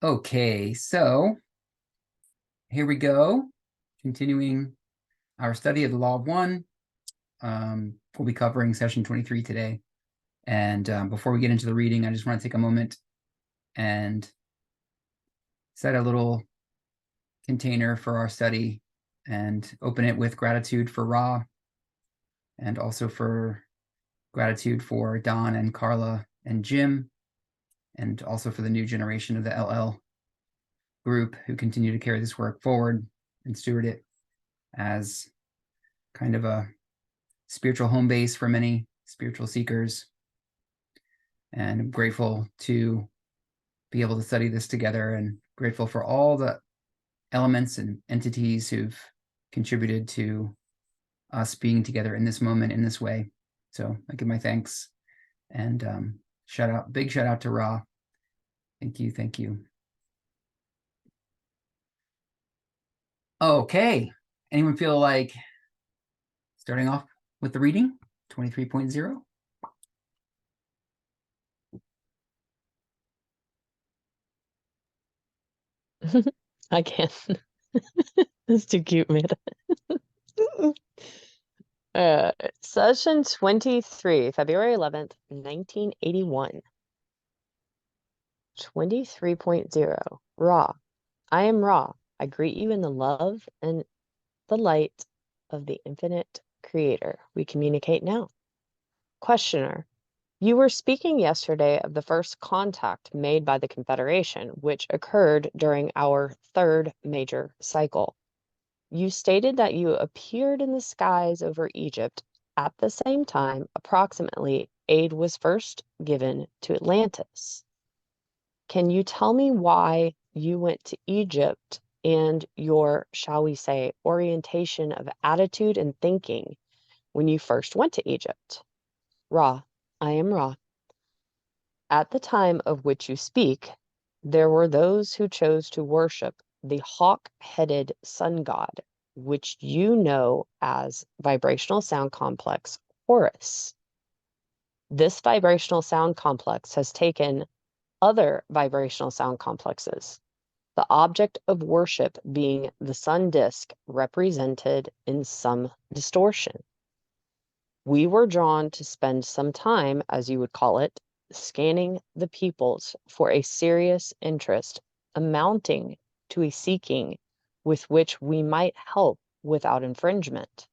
Okay, so here we go. Continuing our study of the Law of One. We'll be covering session 23 today. And before we get into the reading, I just want to take a moment and set a little container for our study and open it with gratitude for Ra, and also for gratitude for Don and Carla and Jim, and also for the new generation of the LL group who continue to carry this work forward and steward it as kind of a spiritual home base for many spiritual seekers. And I'm grateful to be able to study this together, and grateful for all the elements and entities who've contributed to us being together in this moment in this way. So I give my thanks, and big shout out to Ra. Thank you, thank you. Okay, anyone feel like starting off with the reading, 23.0? I can't. It's too cute, man. Session 23, February 11th, 1981. 23.0. Ra. I am Ra. I greet you in the love and the light of the infinite creator. We communicate now. Questioner. You were speaking yesterday of the first contact made by the Confederation, which occurred during our third major cycle. You stated that you appeared in the skies over Egypt at the same time approximately aid was first given to Atlantis. Can you tell me why you went to Egypt and your, shall we say, orientation of attitude and thinking when you first went to Egypt? Ra, I am Ra. At the time of which you speak, there were those who chose to worship the hawk-headed sun god, which you know as vibrational sound complex Horus. This vibrational sound complex has taken other vibrational sound complexes, the object of worship being the sun disk represented in some distortion. We were drawn to spend some time, as you would call it, scanning the peoples for a serious interest amounting to a seeking with which we might help without infringement.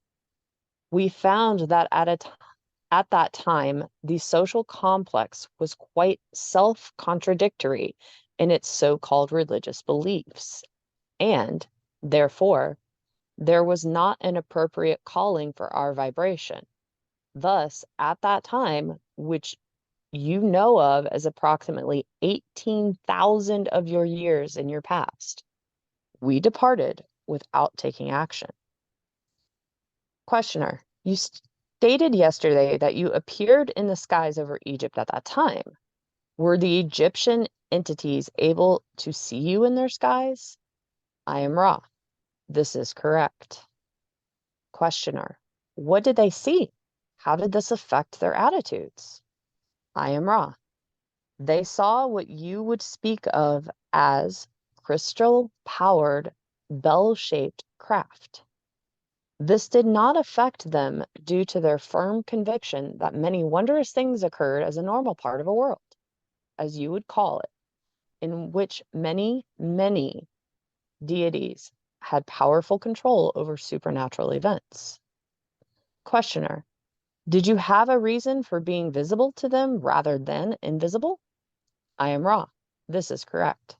We found that at that time, the social complex was quite self-contradictory in its so-called religious beliefs, and, therefore, there was not an appropriate calling for our vibration. Thus, at that time, which you know of as approximately 18,000 of your years in your past, we departed without taking action. Questioner, you stated yesterday that you appeared in the skies over Egypt at that time. Were the Egyptian entities able to see you in their skies? I am Ra. This is correct. Questioner, what did they see? How did this affect their attitudes? I am Ra. They saw what you would speak of as crystal-powered, bell-shaped craft. This did not affect them due to their firm conviction that many wondrous things occurred as a normal part of a world, as you would call it, in which many, many deities had powerful control over supernatural events. Questioner, did you have a reason for being visible to them rather than invisible? I am Ra. This is correct.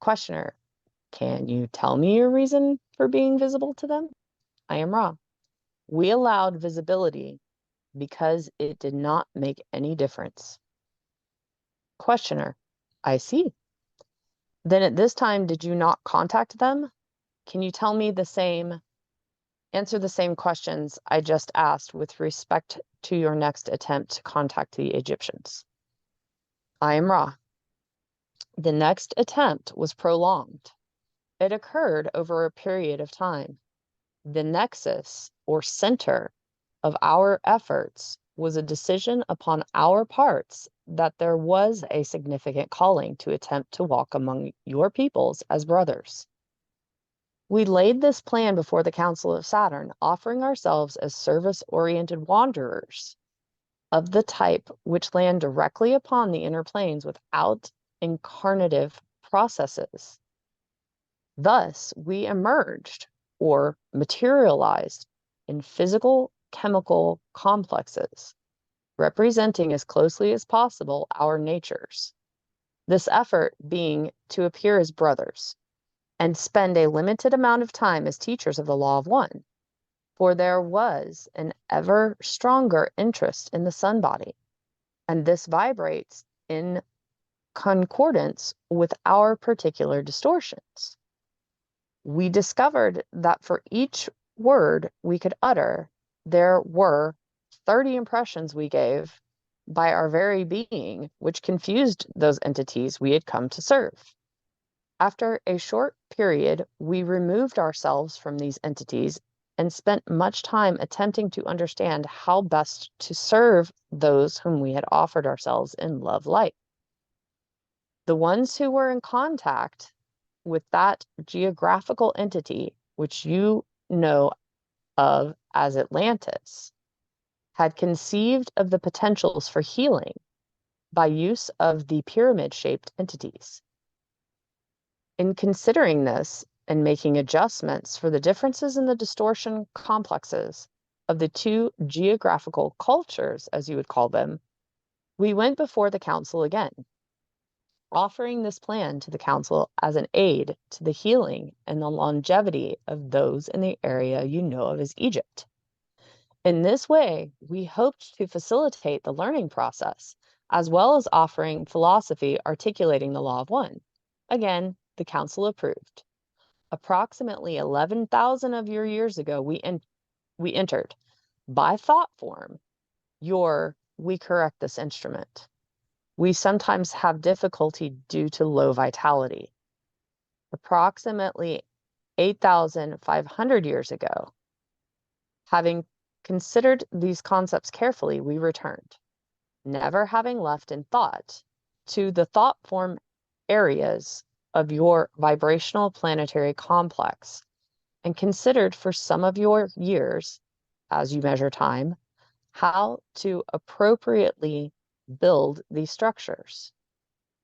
Questioner, can you tell me your reason for being visible to them? I am Ra. We allowed visibility because it did not make any difference. Questioner, I see. Then at this time, did you not contact them? Can you tell me answer the same questions I just asked with respect to your next attempt to contact the Egyptians? I am Ra. The next attempt was prolonged. It occurred over a period of time. The nexus or center of our efforts was a decision upon our parts that there was a significant calling to attempt to walk among your peoples as brothers. We laid this plan before the Council of Saturn, offering ourselves as service-oriented wanderers of the type which land directly upon the inner planes without incarnative processes. Thus, we emerged or materialized in physical chemical complexes, representing as closely as possible our natures. This effort being to appear as brothers and spend a limited amount of time as teachers of the Law of One, for there was an ever stronger interest in the sun body, and this vibrates in concordance with our particular distortions. We discovered that for each word we could utter, there were 30 impressions we gave by our very being, which confused those entities we had come to serve. After a short period, we removed ourselves from these entities and spent much time attempting to understand how best to serve those whom we had offered ourselves in love light. The ones who were in contact with that geographical entity, which you know of as Atlantis, had conceived of the potentials for healing by use of the pyramid-shaped entities. In considering this and making adjustments for the differences in the distortion complexes of the two geographical cultures, as you would call them, we went before the council again, offering this plan to the council as an aid to the healing and the longevity of those in the area you know of as Egypt. In this way, we hoped to facilitate the learning process, as well as offering philosophy articulating the Law of One. Again, the council approved. Approximately 11,000 of your years ago, we entered, by thought form, we correct this instrument. We sometimes have difficulty due to low vitality. Approximately 8,500 years ago, having considered these concepts carefully, we returned, never having left in thought, to the thought form areas of your vibrational planetary complex, and considered for some of your years, as you measure time, how to appropriately build these structures.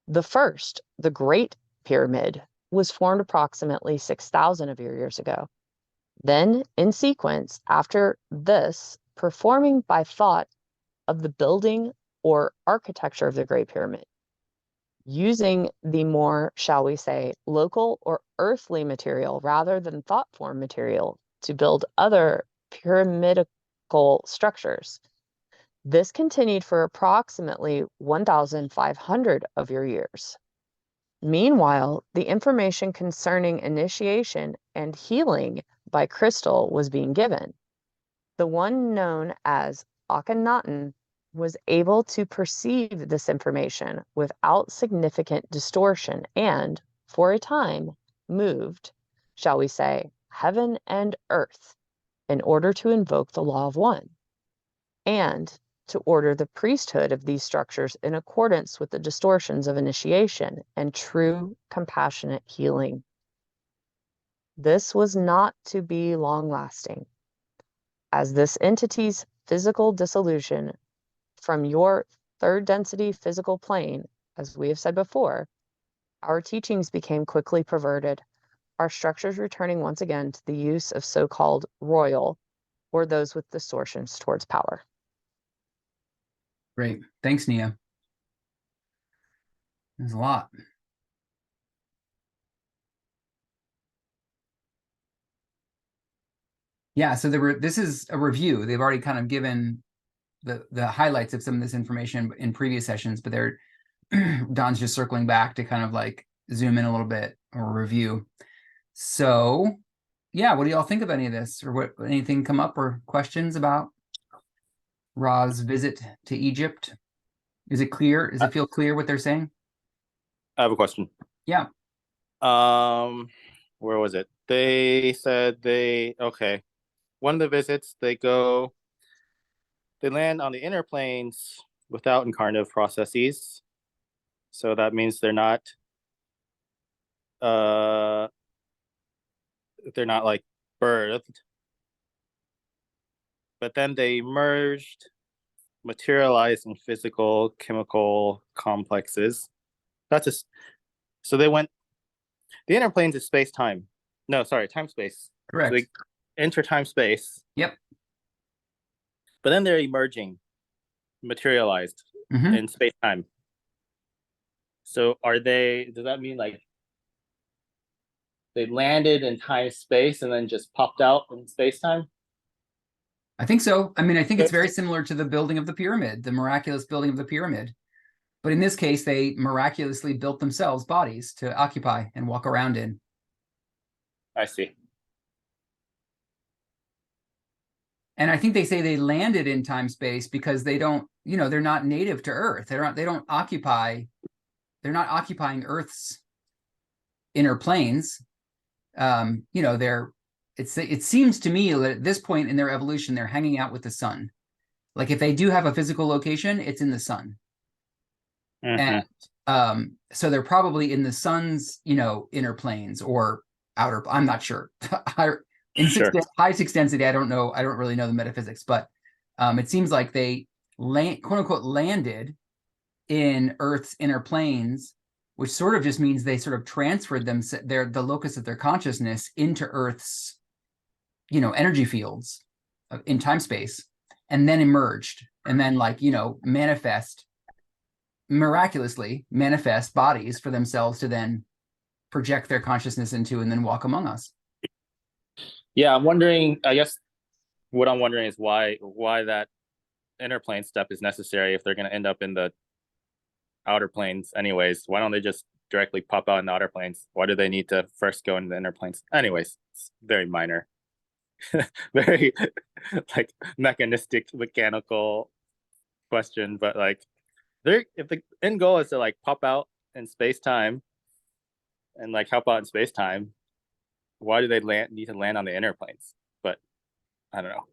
The first, the Great Pyramid, was formed approximately 6,000 of your years ago. Then, in sequence, after this, performing by thought of the building or architecture of the Great Pyramid, using the more, shall we say, local or earthly material rather than thought form material to build other pyramidical structures. This continued for approximately 1,500 of your years. Meanwhile, the information concerning initiation and healing by crystal was being given. The one known as Akhenaten was able to perceive this information without significant distortion and, for a time, moved, shall we say, heaven and earth in order to invoke the Law of One and to order the priesthood of these structures in accordance with the distortions of initiation and true compassionate healing. This was not to be long-lasting, as this entity's physical dissolution from your third density physical plane, as we have said before, our teachings became quickly perverted, our structures returning once again to the use of so-called royal, or those with distortions towards power. Great. Thanks, Nia. There's a lot. Yeah, so this is a review. They've already kind of given the highlights of some of this information in previous sessions, but Don's just circling back to kind of like zoom in a little bit or review. So yeah, what do y'all think of any of this, or anything come up or questions about Ra's visit to Egypt? Is it clear? Does it feel clear what they're saying? I have a question. Yeah. Where was it? They said one of the visits, they land on the inner planes without incarnative processes. So that means they're not like birthed, but then they merged, materialized in physical chemical complexes. That's just so they went the inner planes of space time. No, sorry, time space. Correct. So they enter time space. Yep. But then they're emerging, materialized in space time. So does that mean like they landed in time space and then just popped out in space time? I think so. I mean, I think it's very similar to the building of the pyramid, the miraculous building of the pyramid. But in this case, they miraculously built themselves bodies to occupy and walk around in. I see. And I think they say they landed in time space because they don't, they're not native to Earth. They don't occupy, they're not occupying Earth's inner planes. It seems to me that at this point in their evolution, they're hanging out with the sun. Like if they do have a physical location, it's in the sun. And so they're probably in the sun's, inner planes or outer. I'm not sure. High sixth density, I don't know. I don't really know the metaphysics, but it seems like they quote unquote landed in Earth's inner planes, which sort of just means they sort of transferred the locus of their consciousness into Earth's, energy fields in time space, and then emerged, and then miraculously manifest bodies for themselves to then project their consciousness into and then walk among us. Yeah, I'm wondering, I guess what I'm wondering is why that inner plane step is necessary if they're going to end up in the outer planes anyways. Why don't they just directly pop out in the outer planes? Why do they need to first go into the inner planes? Anyways, it's very minor. Very like mechanistic, mechanical question, but like if the end goal is to like pop out in space-time and like help out in space-time, why do they need to land on the inner planes? But I don't know.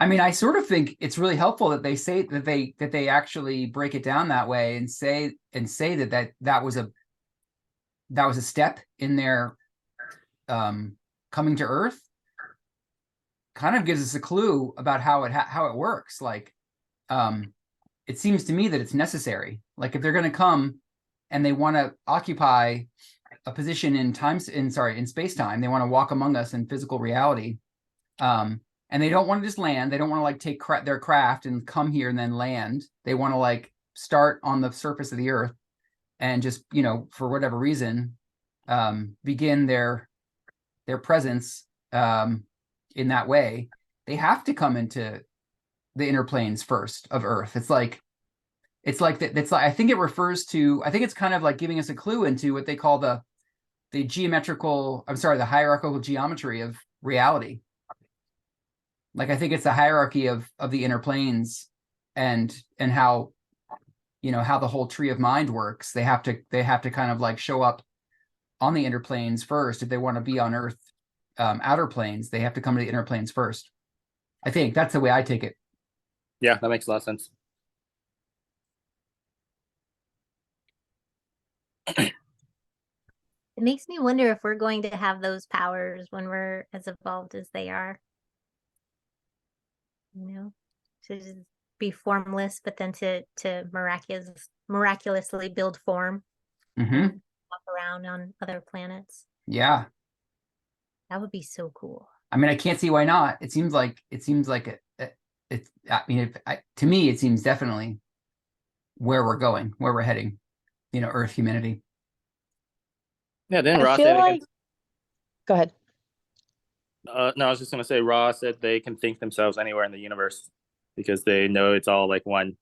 I mean, I sort of think it's really helpful that they say that they actually break it down that way and say that was a step in their coming to Earth. Kind of gives us a clue about how it works. Like, it seems to me that it's necessary. Like if they're going to come and they want to occupy a position in space-time, they want to walk among us in physical reality. And they don't want to just land. They don't want to like take their craft and come here and then land. They want to like start on the surface of the Earth and just, for whatever reason, begin their presence in that way. They have to come into the inner planes first of Earth. It's like I think it refers to, I think it's kind of like giving us a clue into what they call the hierarchical geometry of reality. Like I think it's the hierarchy of the inner planes and how how the whole tree of mind works. They have to kind of like show up on the inner planes first if they want to be on Earth outer planes. They have to come to the inner planes first. I think that's the way I take it. Yeah, that makes a lot of sense. It makes me wonder if we're going to have those powers when we're as evolved as they are. To just be formless, but then to miraculously build form and walk around on other planets. Yeah, that would be so cool. I mean, I can't see why not. It seems like I mean, to me, it seems definitely where we're going, where we're heading. Earth, humanity. Yeah, then Ross feel like... Go ahead. No, I was just gonna say, Ross said they can think themselves anywhere in the universe because they know it's all like one,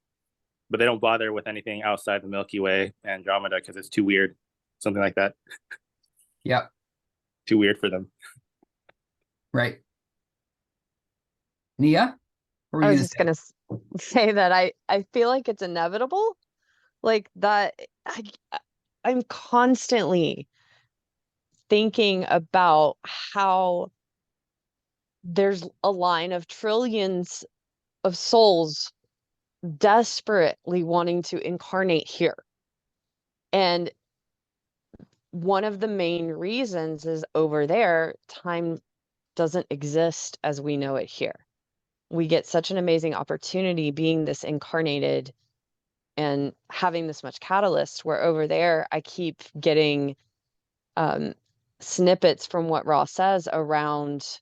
but they don't bother with anything outside the Milky Way, Andromeda, because it's too weird. Something like that. Yep. Too weird for them. Right. Nia? I was just gonna say that I feel like it's inevitable, like that. I'm constantly thinking about how there's a line of trillions of souls desperately wanting to incarnate here. And one of the main reasons is over there, time doesn't exist as we know it here. We get such an amazing opportunity being this incarnated and having this much catalyst, where over there I keep getting snippets from what Ross says around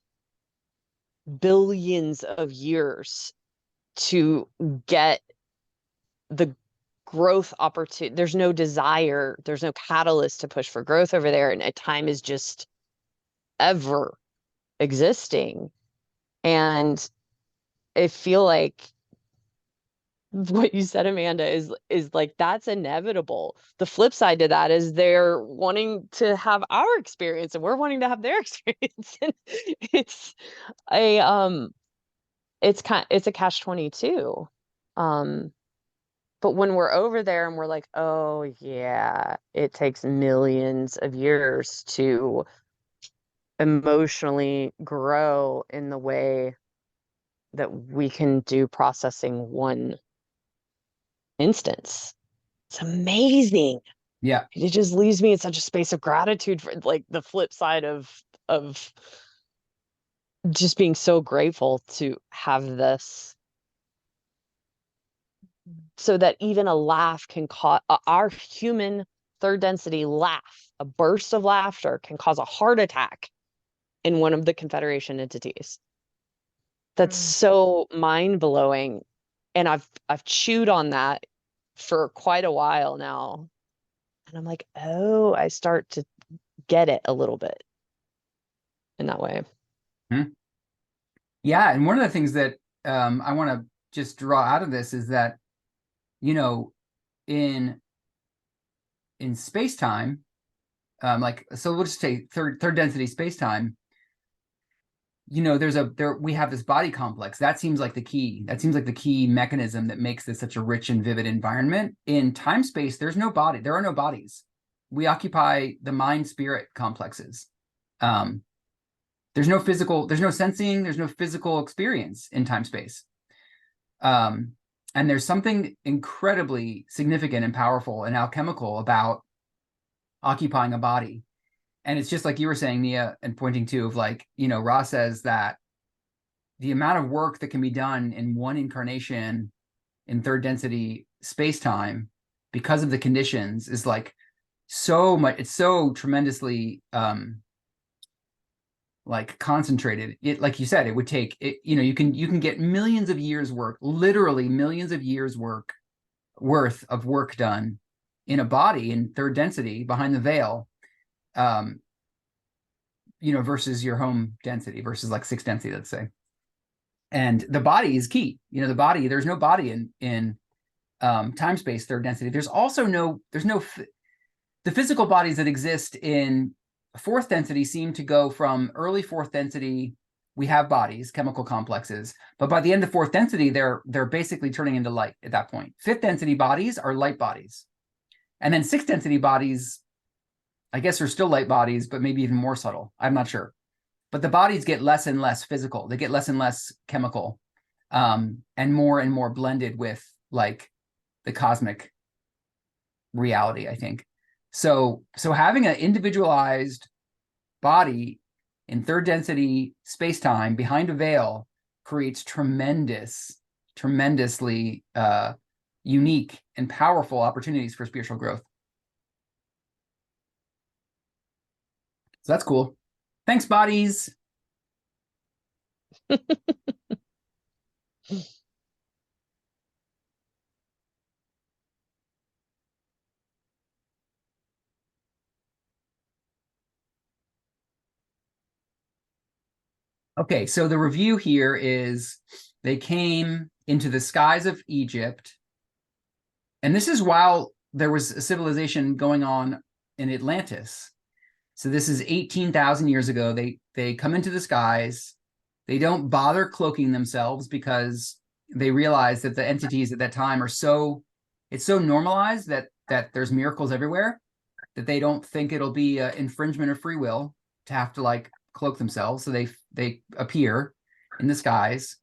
billions of years to get the growth opportunity. There's no desire, there's no catalyst to push for growth over there, and time is just ever existing. And I feel like what you said, Amanda, is like, that's inevitable. The flip side to that is they're wanting to have our experience and we're wanting to have their experience. And it's it's a catch-22. But when we're over there and we're like, oh yeah, it takes millions of years to emotionally grow in the way that we can do processing one instance. It's amazing. Yeah. It just leaves me in such a space of gratitude for, like, the flip side of just being so grateful to have this, so that even a laugh can cause our human third density laugh, a burst of laughter can cause a heart attack in one of the Confederation entities. That's so mind-blowing. And I've chewed on that for quite a while now. And I'm like, oh, I start to get it a little bit in that way. Yeah, and one of the things that I want to just draw out of this is that, you know, in space-time, like, so we'll just say third density space-time, you know, we have this body complex. That seems like the key. That seems like the key mechanism that makes this such a rich and vivid environment. In time-space, there's no body. There are no bodies. We occupy the mind-spirit complexes. There's no sensing, there's no physical experience in time-space. And there's something incredibly significant and powerful and alchemical about occupying a body. And it's just like you were saying, Nia, and pointing to, of like, you know, Ra says that the amount of work that can be done in one incarnation in third density space-time because of the conditions is like so much. It's so tremendously like concentrated. It, like you said, it would take it, you know, you can get millions of years work, literally millions of years worth of work done in a body in third density behind the veil, you know, versus your home density, versus like sixth density, let's say. And the body is key. You know, the body, there's no body in time space third density. There's no the physical bodies that exist in fourth density seem to go from early fourth density. We have bodies, chemical complexes, but by the end of fourth density, they're basically turning into light at that point. Fifth density bodies are light bodies. And then sixth density bodies, I guess, are still light bodies, but maybe even more subtle. I'm not sure. But the bodies get less and less physical. They get less and less chemical, and more blended with like the cosmic reality, I think. So having an individualized body in third density space-time behind a veil creates tremendously unique and powerful opportunities for spiritual growth. So that's cool. Thanks, bodies. Okay, so the review here is they came into the skies of Egypt. And this is while there was a civilization going on in Atlantis. So this is 18,000 years ago. They come into the skies. They don't bother cloaking themselves because they realize that the entities at that time are it's so normalized that there's miracles everywhere that they don't think it'll be an infringement of free will to have to like cloak themselves. So they appear in the skies,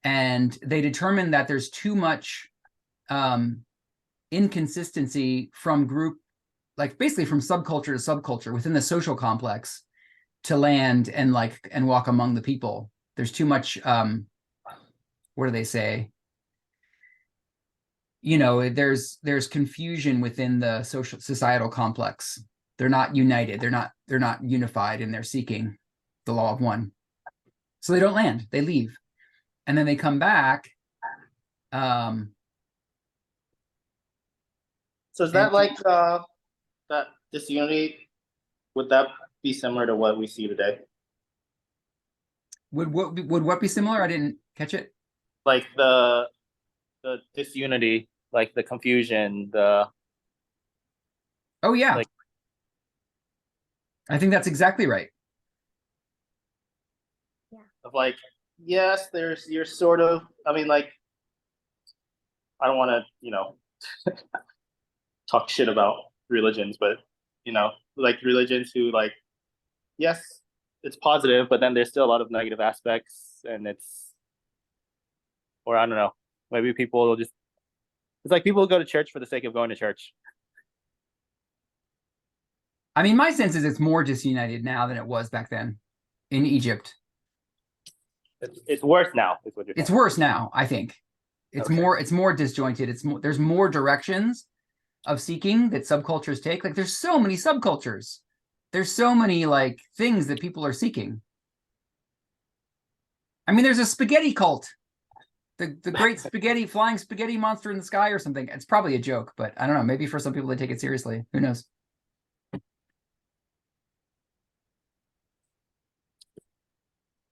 and they determine that there's too much inconsistency from group, like basically from subculture to subculture within the social complex to land and walk among the people. There's too much, what do they say? There's confusion within the societal complex. They're not united. They're not unified in their seeking the law of one. So they don't land, they leave. And then they come back. So is that like that disunity? Would that be similar to what we see today? Would what be similar? I didn't catch it. Like the disunity, like the confusion, Oh yeah. Like- I think that's exactly right. Of like, yes, you're sort of, I mean, like, I don't want to, talk shit about religions, but, like religions who like, yes, it's positive, but then there's still a lot of negative aspects, and or I don't know, maybe people will it's like people go to church for the sake of going to church. I mean, my sense is it's more disunited now than it was back then in Egypt. It's worse now, is what you're saying. It's worse now, I think. It's more disjointed. There's more directions of seeking that subcultures take. Like there's so many subcultures. There's so many like things that people are seeking. I mean, there's a spaghetti cult. The great flying spaghetti monster in the sky or something. It's probably a joke, but I don't know. Maybe for some people they take it seriously. Who knows?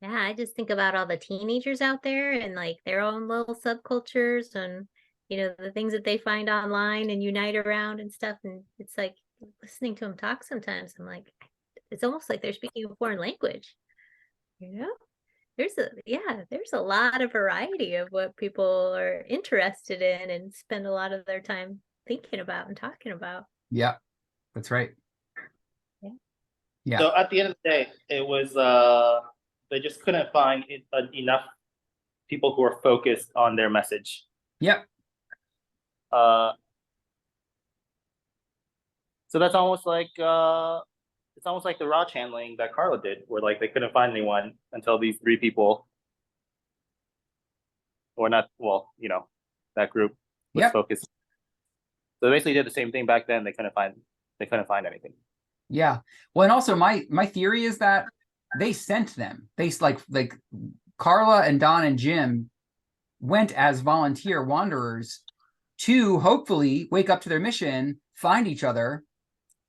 Yeah, I just think about all the teenagers out there and like their own little subcultures and the things that they find online and unite around and stuff. And it's like listening to them talk sometimes. I'm like, it's almost like they're speaking a foreign language. There's a lot of variety of what people are interested in and spend a lot of their time thinking about and talking about. Yeah, that's right. Yeah. So at the end of the day, it was they just couldn't find enough people who are focused on their message. Yep. So that's almost like it's almost like the raw channeling that Carla did, where like they couldn't find anyone until these three people, or not, well, that group was focused. So they basically did the same thing back then. They couldn't find anything. Yeah. Well, and also my theory is that they sent them. They like Carla and Don and Jim went as volunteer wanderers to hopefully wake up to their mission, find each other,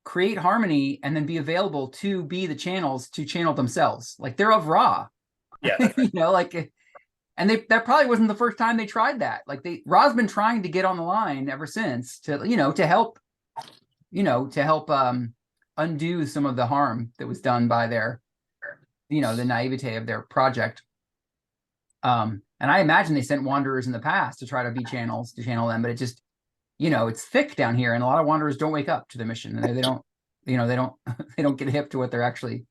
create harmony, and then be available to be the channels to channel themselves. Like they're of Ra. Yeah. And that probably wasn't the first time they tried that. Like Ra's been trying to get on the line ever since to help undo some of the harm that was done by their, the naivete of their project. And I imagine they sent wanderers in the past to try to be channels to channel them, but it just, it's thick down here, and a lot of wanderers don't wake up to the mission. They don't, they don't get hip to what they're actually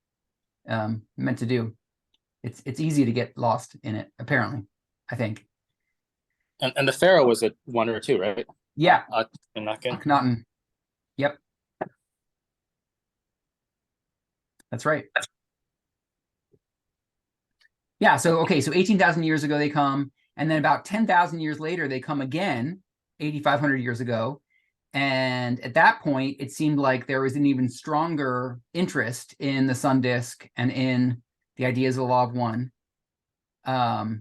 meant to do. It's easy to get lost in it, apparently, I think. And the Pharaoh was a wanderer too, right? Yeah. Akhenaten. Yep. That's right. Yeah, so 18,000 years ago they come, and then about 10,000 years later they come again, 8,500 years ago. And at that point, it seemed like there was an even stronger interest in the sun disk and in the ideas of the law of one. So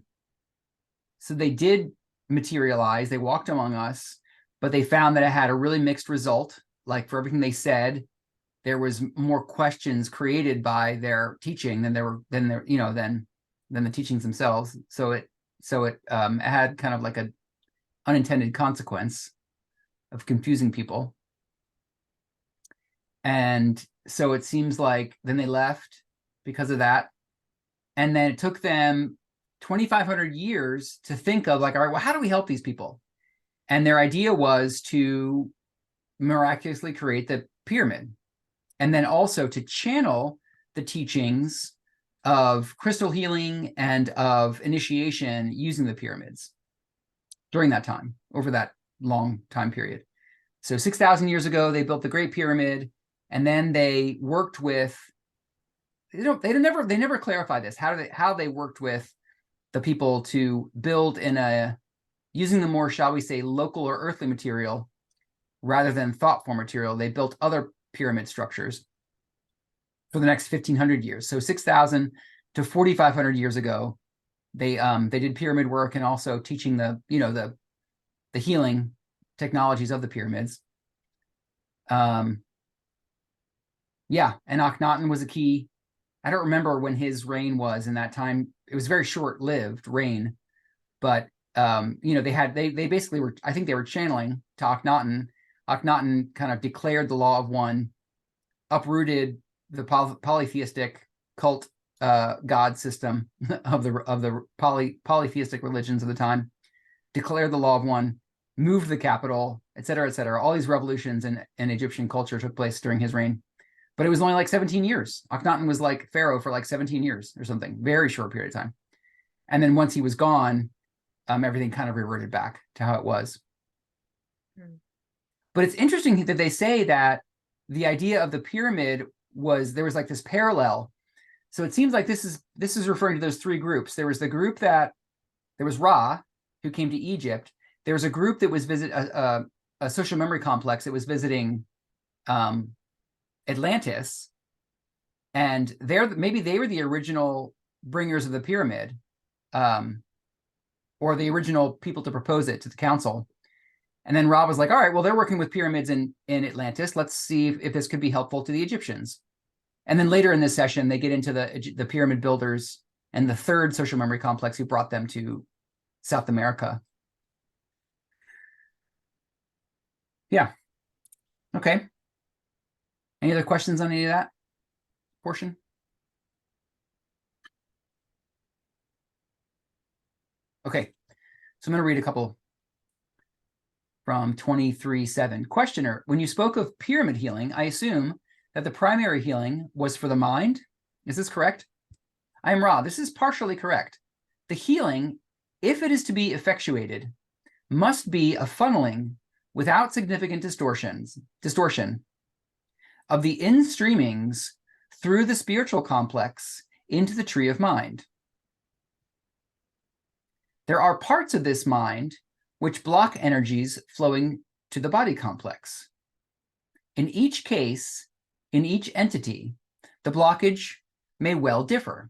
they did materialize, they walked among us, but they found that it had a really mixed result. Like for everything they said, there was more questions created by their teaching than the teachings themselves. So it had kind of like a unintended consequence of confusing people. And so it seems like then they left because of that. And then it took them 2,500 years to think of like, all right, well, how do we help these people? And their idea was to miraculously create the pyramid, and then also to channel the teachings of crystal healing and of initiation using the pyramids during that time, over that long time period. So 6,000 years ago, they built the Great Pyramid, and then they worked with, they never clarify this, how they worked with the people to build using the more, shall we say, local or earthly material rather than thought form material. They built other pyramid structures for the next 1,500 years. So 6,000 to 4,500 years ago, they did pyramid work and also teaching the healing technologies of the pyramids. And Akhenaten was a key. I don't remember when his reign was in that time. It was very short-lived reign, but they basically were, I think they were channeling to Akhenaten. Akhenaten kind of declared the law of one, uprooted the polytheistic cult god system of the polytheistic religions of the time, declared the law of one, moved the capital, et cetera, et cetera. All these revolutions in Egyptian culture took place during his reign. But it was only like 17 years. Akhenaten was like pharaoh for like 17 years or something, very short period of time. And then once he was gone, everything kind of reverted back to how it was. But it's interesting that they say that the idea of the pyramid there was like this parallel. So it seems like this is referring to those three groups. There was the group there was Ra, who came to Egypt. There was a group that was a social memory complex that was visiting Atlantis, and maybe they were the original bringers of the pyramid, or the original people to propose it to the council. And then Ra was like, all right, well, they're working with pyramids in Atlantis. Let's see if this could be helpful to the Egyptians. And then later in this session, they get into the pyramid builders and the third social memory complex who brought them to South America. Yeah. Okay. Any other questions on any of that portion? Okay. So I'm going to read a couple from 23:7. Questioner, when you spoke of pyramid healing, I assume that the primary healing was for the mind. Is this correct? I am Ra. This is partially correct. The healing, if it is to be effectuated, must be a funneling without significant distortion of the in-streamings through the spiritual complex into the tree of mind. There are parts of this mind which block energies flowing to the body complex. In each case, in each entity, the blockage may well differ.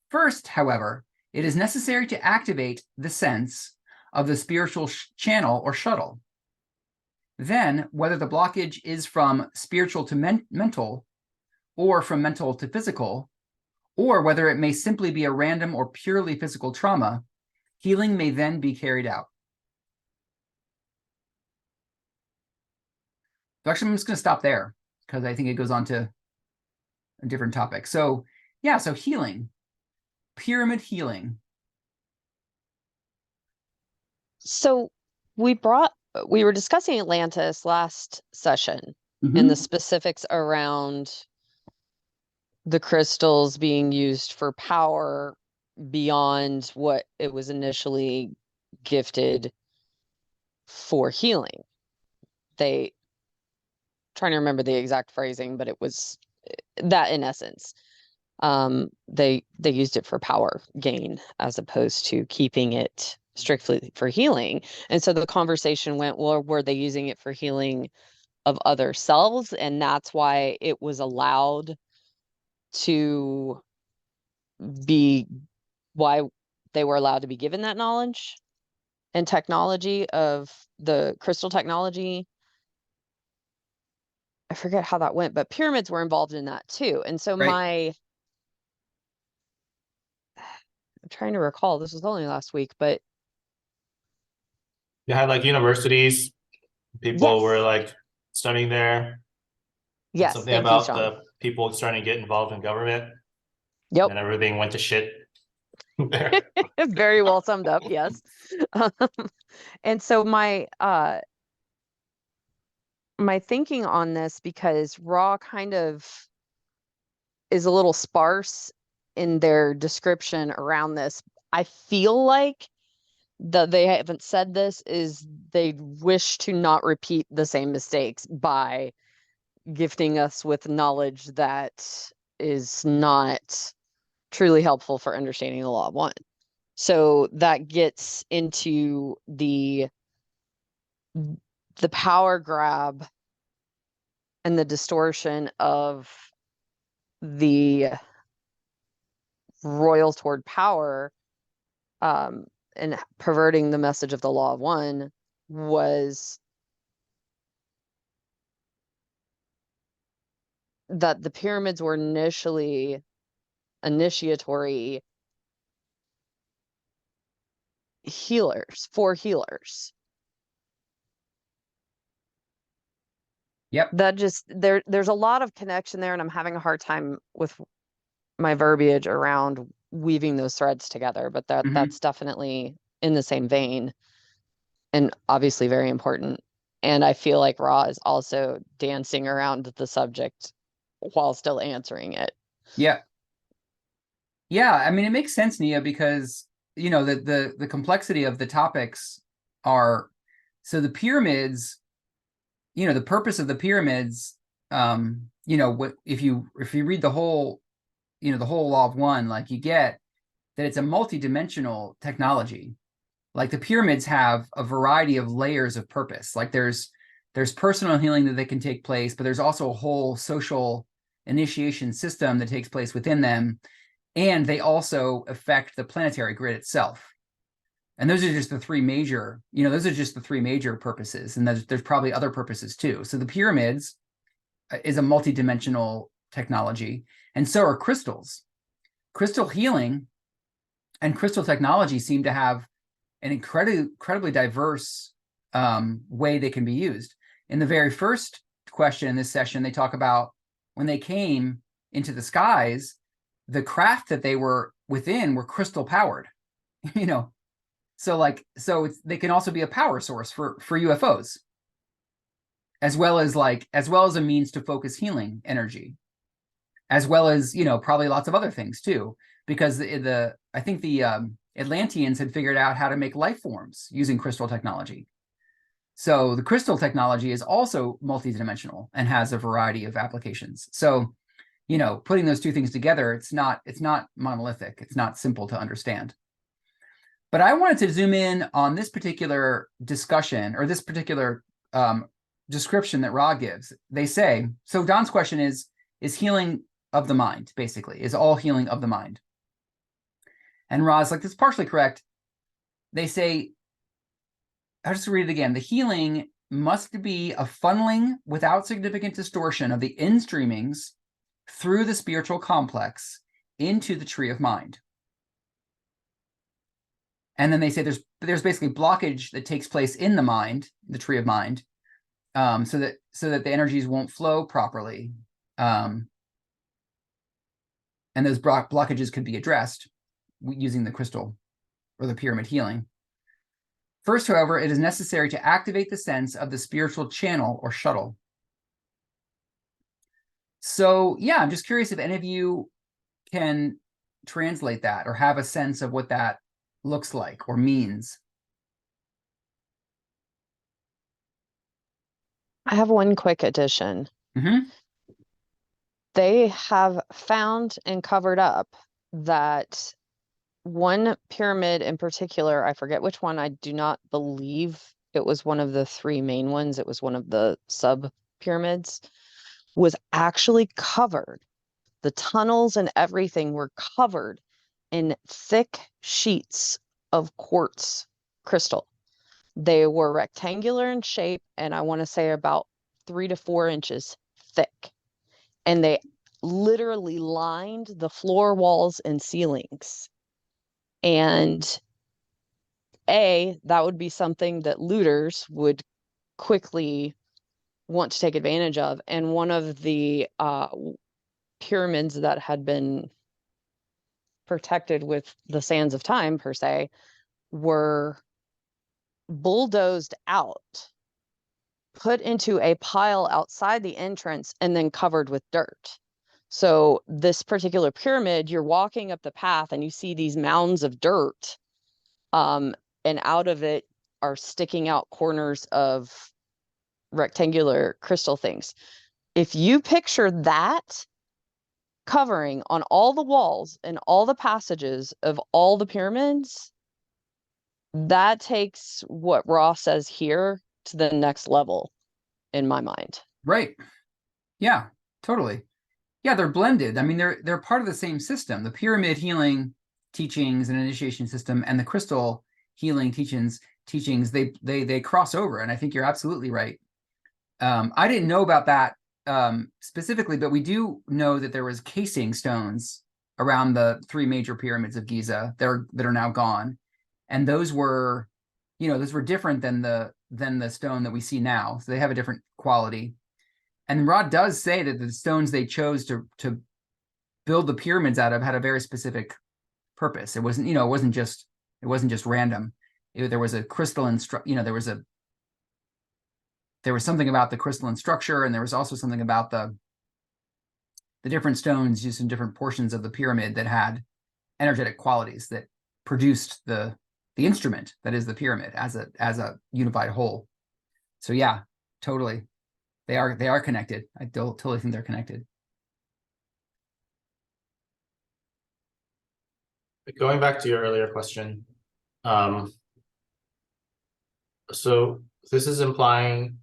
First, however, it is necessary to activate the sense of the spiritual channel or shuttle. Then, whether the blockage is from spiritual to mental, or from mental to physical, or whether it may simply be a random or purely physical trauma, healing may then be carried out. So actually, I'm just going to stop there because I think it goes on to a different topic. So yeah, so healing, pyramid healing. So we were discussing Atlantis last session and the specifics around the crystals being used for power beyond what it was initially gifted for healing. Trying to remember the exact phrasing, but it was that in essence. They used it for power gain as opposed to keeping it strictly for healing. And so the conversation went, well, were they using it for healing of other selves? And that's why it was allowed to be, why they were allowed to be given that knowledge and technology of the crystal technology. I forget how that went, but pyramids were involved in that too. And so Right. I'm trying to recall, this was only last week, but You had like universities, people yes. were like studying there. Yes, Something thank you, about Sean. the people starting to get involved in government. Yep. And everything went to shit there. Very well summed up, yes. And so my thinking on this, because Raw kind of is a little sparse in their description around this, I feel like they haven't said this is they wish to not repeat the same mistakes by gifting us with knowledge that is not truly helpful for understanding the law of one. So that gets into the power grab and the distortion of the royal toward power, and perverting the message of the law of one was that the pyramids were initially initiatory healers for healers. Yep. That just there's a lot of connection there, and I'm having a hard time with my verbiage around weaving those threads together, but that's definitely in the same vein and obviously very important. And I feel like Ra is also dancing around the subject while still answering it. Yeah. Yeah, I mean, it makes sense, Nia, because the complexity of the topics are, so the pyramids, the purpose of the pyramids, what if you read the whole law of one, like you get that it's a multi-dimensional technology. Like the pyramids have a variety of layers of purpose. Like there's personal healing that can take place, but there's also a whole social initiation system that takes place within them. And they also affect the planetary grid itself. And those are just the three major, purposes. And there's probably other purposes too. So the pyramids is a multi-dimensional technology. And so are crystals. Crystal healing and crystal technology seem to have an incredibly diverse way they can be used. In the very first question in this session, they talk about when they came into the skies, the craft that they were within were crystal powered, so they can also be a power source for UFOs, as well as a means to focus healing energy, as well as probably lots of other things too, because I think the Atlanteans had figured out how to make life forms using crystal technology. So the crystal technology is also multidimensional and has a variety of applications. So putting those two things together, it's not monolithic. It's not simple to understand. But I wanted to zoom in on this particular discussion, or this particular description that Ra gives. They say, so Don's question is healing of the mind, basically, is all healing of the mind. And Ra's like, that's partially correct. They say, I'll just read it again. The healing must be a funneling without significant distortion of the in-streamings through the spiritual complex into the tree of mind. And then they say there's basically blockage that takes place in the mind, the tree of mind, so that the energies won't flow properly. And those blockages could be addressed using the crystal or the pyramid healing. First, however, it is necessary to activate the sense of the spiritual channel or shuttle. So yeah, I'm just curious if any of you can translate that or have a sense of what that looks like or means. I have one quick addition. Mm-hmm. They have found and covered up that one pyramid in particular, I forget which one, I do not believe it was one of the three main ones, it was one of the sub pyramids, was actually covered. The tunnels and everything were covered in thick sheets of quartz crystal. They were rectangular in shape, and I want to say about 3 to 4 inches thick. And they literally lined the floor, walls, and ceilings. And that would be something that looters would quickly want to take advantage of. And one of the pyramids that had been protected with the sands of time, per se, were bulldozed out, put into a pile outside the entrance, and then covered with dirt. So this particular pyramid, you're walking up the path and you see these mounds of dirt. and out of it are sticking out corners of rectangular crystal things. If you picture that covering on all the walls and all the passages of all the pyramids, that takes what Ra says here to the next level in my mind. Right. Yeah, totally. Yeah, they're blended. I mean, they're part of the same system. The pyramid healing teachings and initiation system and the crystal healing teachings, they cross over. And I think you're absolutely right. I didn't know about that specifically, but we do know that there was casing stones around the 3 major pyramids of Giza that are now gone. And those were, those were different than the stone that we see now. So they have a different quality. And Rod does say that the stones they chose to build the pyramids out of had a very specific purpose. It wasn't, it wasn't just random. There was a crystalline there was something about the crystalline structure, and there was also something about the different stones used in different portions of the pyramid that had energetic qualities that produced the instrument that is the pyramid as a unified whole. So yeah, totally. They are connected. I totally think they're connected. Going back to your earlier question, so this is implying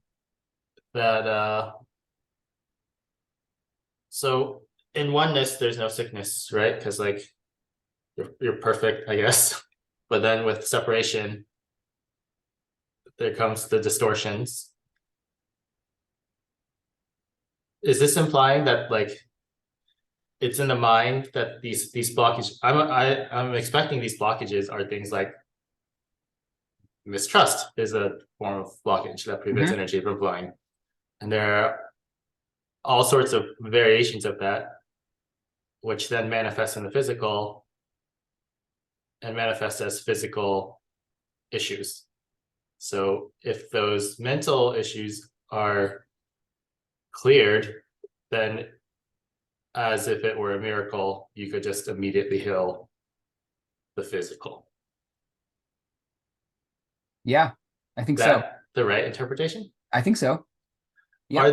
that so in oneness there's no sickness, right? Because like you're perfect, I guess. But then with separation, there comes the distortions. Is this implying that like it's in the mind that these blockages? I'm expecting these blockages are things like mistrust is a form of blockage that prevents energy from flowing, and there are all sorts of variations of that, which then manifest in the physical and manifest as physical issues. So if those mental issues are cleared, then as if it were a miracle, you could just immediately heal the physical. Yeah, I think so. That the right interpretation? I think so. Yeah.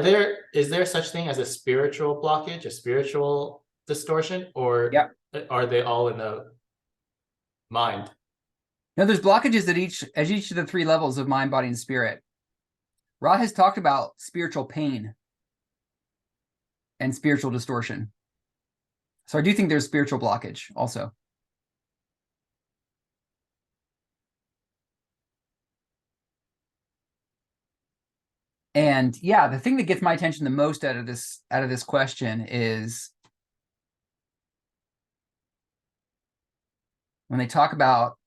Is there such thing as a spiritual blockage, a spiritual distortion, or are they all in the mind? No, there's blockages at each of the 3 levels of mind, body, and spirit. Ra has talked about spiritual pain and spiritual distortion. So I do think there's spiritual blockage also. And yeah, the thing that gets my attention the most out of this question is when they talk about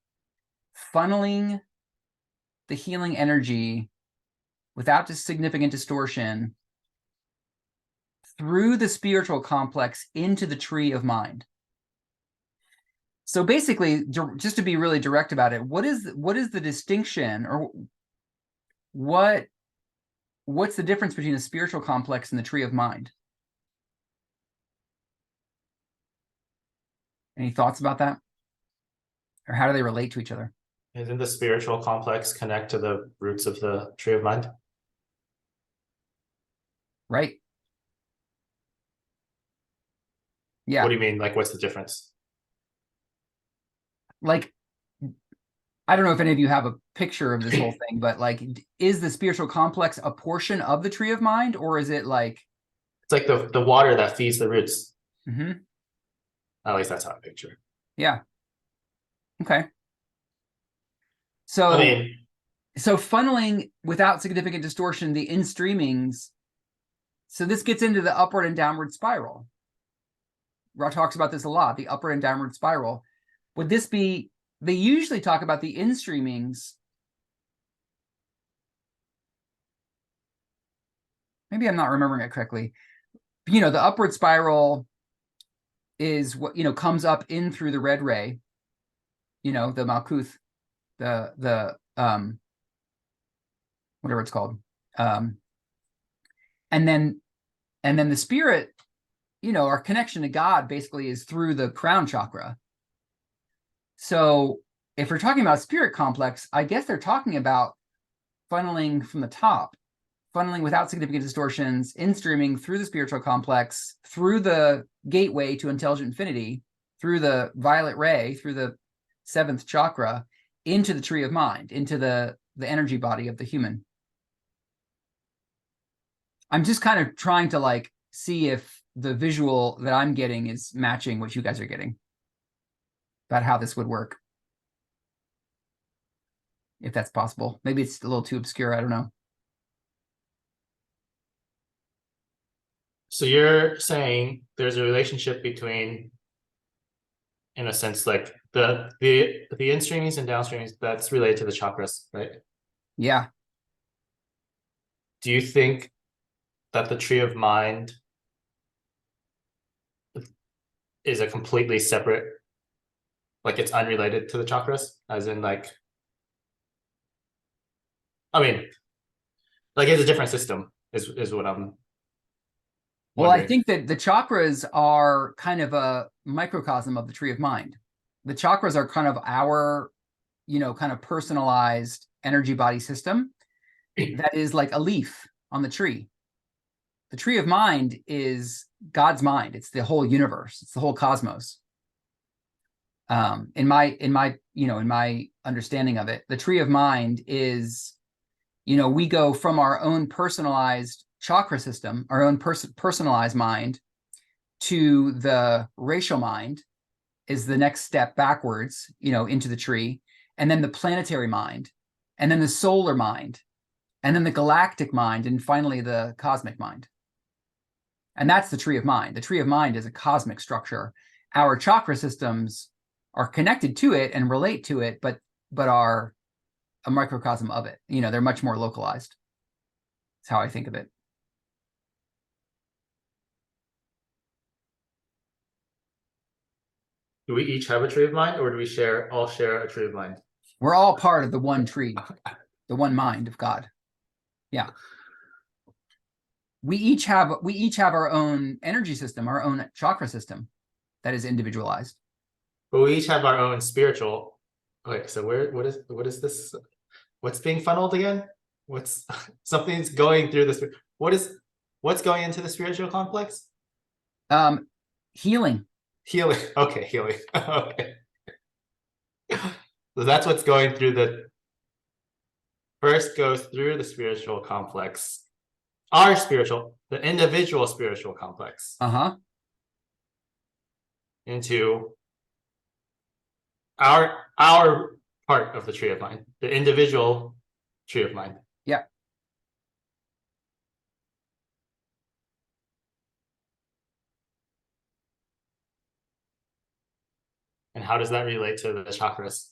funneling the healing energy without significant distortion through the spiritual complex into the tree of mind. So basically, just to be really direct about it, what is the distinction, or what's the difference between a spiritual complex and the tree of mind? Any thoughts about that? Or how do they relate to each other? Isn't the spiritual complex connect to the roots of the tree of mind? Right. Yeah. What do you mean? Like, what's the difference? Like, I don't know if any of you have a picture of this whole thing, but like, is the spiritual complex a portion of the tree of mind, or is it like? It's like the water that feeds the roots. Mm-hmm. At least that's how I picture it. Yeah. Okay. So, I mean, so funneling without significant distortion, the in-streamings. So this gets into the upward and downward spiral. Ra talks about this a lot, the upward and downward spiral. Would this be, they usually talk about the in-streamings. Maybe I'm not remembering it correctly. The upward spiral is what, comes up in through the red ray, the Malkuth, the whatever it's called. And then the spirit, our connection to God basically is through the crown chakra. So if we're talking about spirit complex, I guess they're talking about funneling from the top, funneling without significant distortions, in streaming through the spiritual complex, through the gateway to intelligent infinity, through the violet ray, through the 7th chakra, into the tree of mind, into the energy body of the human. I'm just kind of trying to like see if the visual that I'm getting is matching what you guys are getting about how this would work. If that's possible. Maybe it's a little too obscure, I don't know. So you're saying there's a relationship between, in a sense, like the in-streamings and downstreamings that's related to the chakras, right? Yeah. Do you think that the tree of mind is a completely separate, like it's unrelated to the chakras, as in like, I mean, like it's a different system is what I'm Well, I wondering. think that the chakras are kind of a microcosm of the tree of mind. The chakras are kind of our, kind of personalized energy body system that is like a leaf on the tree. The tree of mind is God's mind. It's the whole universe. It's the whole cosmos. In my understanding of it, the tree of mind is, we go from our own personalized chakra system, our own personalized mind, to the racial mind is the next step backwards, into the tree, and then the planetary mind, and then the solar mind, and then the galactic mind, and finally the cosmic mind. And that's the tree of mind. The tree of mind is a cosmic structure. Our chakra systems are connected to it and relate to it, but are a microcosm of it. They're much more localized. That's how I think of it. Do we each have a tree of mind, or do we all share a tree of mind? We're all part of the one tree, the one mind of God. Yeah. We each have our own energy system, our own chakra system that is individualized. But we each have our own spiritual. Okay, so what is this? What's being funneled again? What's something's going through this? What's going into the spiritual complex? Healing. Healing. Okay, healing. Okay. So that's what's going through first goes through the spiritual complex. The individual spiritual complex. Into our part of the tree of mind, the individual tree of mind. Yeah. And how does that relate to the chakras?